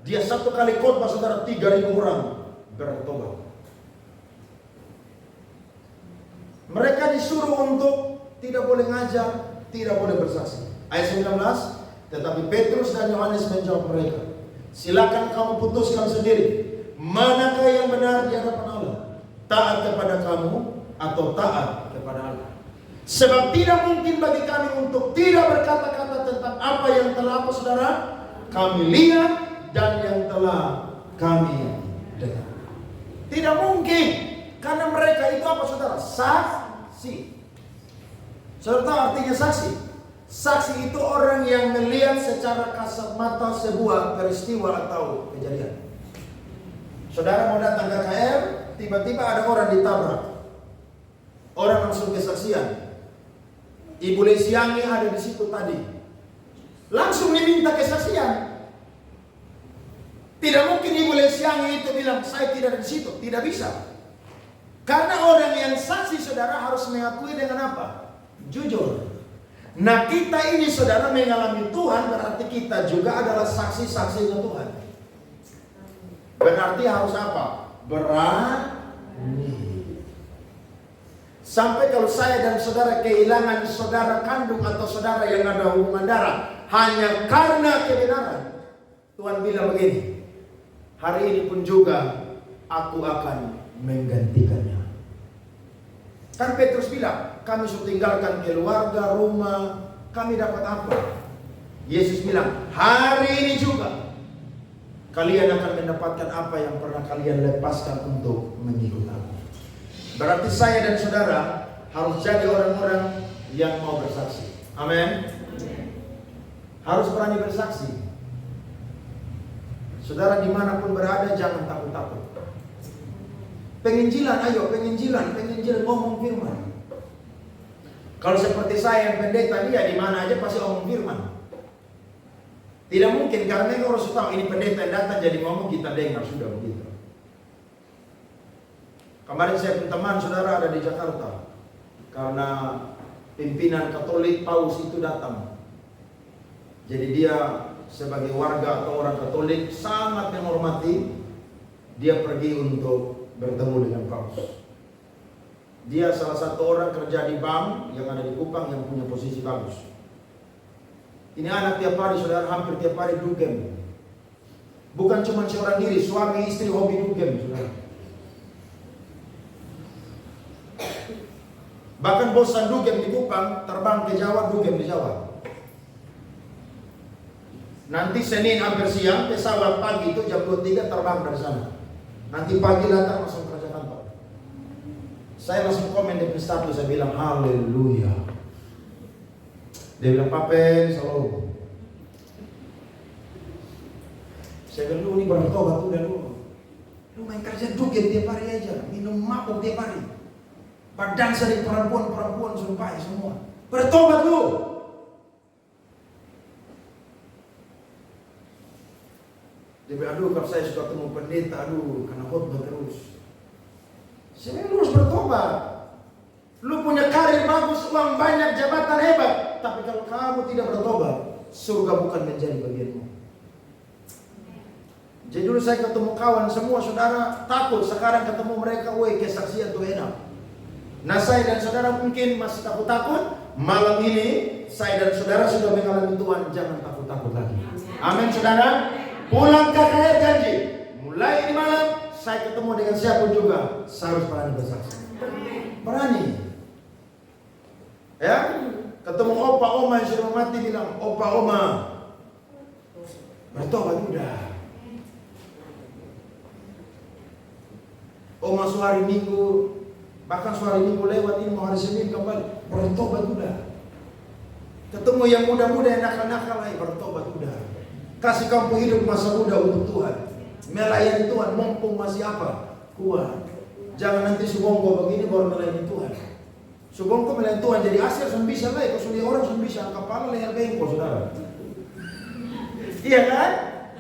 Dia satu kali khotbah saudara 3.000 orang bertobat. Mereka disuruh untuk tidak boleh ngajar, tidak boleh bersaksi. Ayat 19, tetapi Petrus dan Yohanes menjawab mereka, silakan kamu putuskan sendiri, manakah yang benar di hadapan Allah, taat kepada kamu atau taat kepada Allah. Sebab tidak mungkin bagi kami untuk tidak berkata-kata tentang apa yang telah apa saudara kami lihat dan yang telah kami dengar. Tidak mungkin, karena mereka itu apa saudara? Saksi. Saudara tahu artinya saksi? Saksi itu orang yang melihat secara kasat mata sebuah peristiwa atau kejadian. Saudara mau datang ke KKR, tiba-tiba ada orang ditabrak. Orang langsung kesaksian. Ibu Lesiangi ada di situ tadi. Langsung diminta kesaksian. Tidak mungkin Ibu Lesiangi itu bilang saya tidak ada di situ, tidak bisa. Karena orang yang saksi saudara harus mengakui dengan apa? Jujur. Nah kita ini saudara mengalami Tuhan, berarti kita juga adalah saksi-saksinya Tuhan. Berarti harus apa? Berani. Sampai kalau saya dan saudara kehilangan saudara kandung atau saudara yang ada hubungan darah hanya karena kebenaran, Tuhan bilang begini, hari ini pun juga aku akan menggantikannya. Kan Petrus bilang, kami sudah tinggalkan keluarga, rumah, kami dapat apa? Yesus bilang, hari ini juga kalian akan mendapatkan apa yang pernah kalian lepaskan untuk mengikut aku. Berarti saya dan saudara harus jadi orang-orang yang mau bersaksi. Amin. Harus berani bersaksi. Saudara dimanapun berada jangan takut-takut. Penginjilan, ayo penginjilan ngomong firman. Kalau seperti saya yang pendeta, dia di mana aja pasti ngomong firman. Tidak mungkin karena orang harus tahu ini pendeta yang datang jadi ngomong kita dengar sudah begitu. Kemarin saya punya teman saudara ada di Jakarta karena pimpinan Katolik Paus itu datang. Jadi dia sebagai warga atau orang Katolik sangat menghormati, dia pergi untuk bertemu dengan Paus. Dia salah satu orang kerja di bank yang ada di Kupang yang punya posisi bagus. Ini anak tiap hari saudara hampir tiap hari dugem. Bukan cuma seorang diri, suami istri hobi dugem saudara. Bahkan bosan dugem di Kupang, terbang ke Jawa, dugem di Jawa. Nanti Senin hampir siang, pesawat pagi itu jam 23 terbang dari sana. Nanti pagi datang langsung kerja kantor. Saya langsung komen di status, saya bilang haleluya. Dia bilang papen selalu. Saya bilang lu ini bertobat udah lu. Lu main kerja dugem tiap hari aja, minum mabuk tiap hari. Padahal dari perempuan-perempuan sumpah semua. Bertobat lu. Dia bilang, aduh kalau saya suka ketemu pendeta, aduh karena khotbah terus. Saya lu harus bertobat. Lu punya karir bagus, uang banyak, jabatan hebat, tapi kalau kamu tidak bertobat, surga bukan menjadi bagianmu. Jadi dulu saya ketemu kawan semua saudara takut, sekarang ketemu mereka, woi kesaksian tuh enak. Nah saya dan saudara mungkin masih takut-takut. Malam ini saya dan saudara sudah mengalami Tuhan, jangan takut-takut lagi. Amin saudara. Pulang ke KKR janji, mulai ini malam saya ketemu dengan siapapun juga, saya harus berani bersaksi. Berani. Ya, ketemu opa oma yang sudah mati bilang, opa oma bertobat udah. Oma suari minggu, bahkan suari minggu lewat ini mau hari Senin kembali, bertobat udah. Ketemu yang muda-muda yang nakal-nakal lagi, bertobat udah. Kasih kamu hidup masa muda untuk Tuhan, melayani Tuhan, mumpung masih apa? Kuat. Jangan nanti subongko begini baru melayani Tuhan. Subongko melayani Tuhan jadi asir sun bisa lah, kalau sudah orang sun bisa kepala leher bengkok saudara. Iya kan?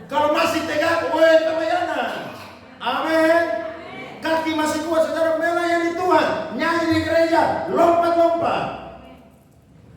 Kalau masih tegak, woi pelayanan. Amin. Kaki masih kuat saudara melayani Tuhan, nyanyi di gereja, lompat-lompat.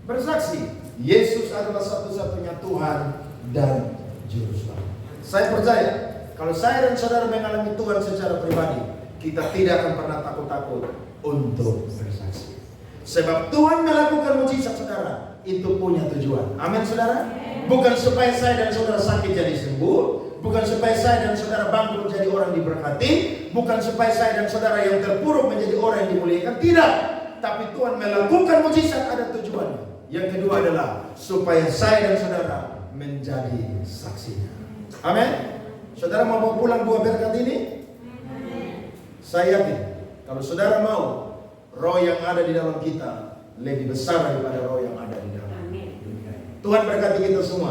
Bersaksi, Yesus adalah satu-satunya Tuhan dan Juru Selamat. Saya percaya, kalau saya dan saudara mengalami Tuhan secara pribadi, kita tidak akan pernah takut-takut untuk bersaksi. Sebab Tuhan melakukan mujizat saudara, itu punya tujuan. Amin saudara? Bukan supaya saya dan saudara sakit jadi sembuh, bukan supaya saya dan saudara bangkrut menjadi orang diberkati, bukan supaya saya dan saudara yang terpuruk menjadi orang yang dimuliakan, tidak. Tapi Tuhan melakukan mujizat ada tujuannya. Yang kedua adalah supaya saya dan saudara menjadi saksinya. Amin. Saudara mau bawa pulang dua berkat ini? Saya yakin kalau saudara mau, roh yang ada di dalam kita lebih besar daripada roh yang ada di dalam dunia. Tuhan berkati kita semua.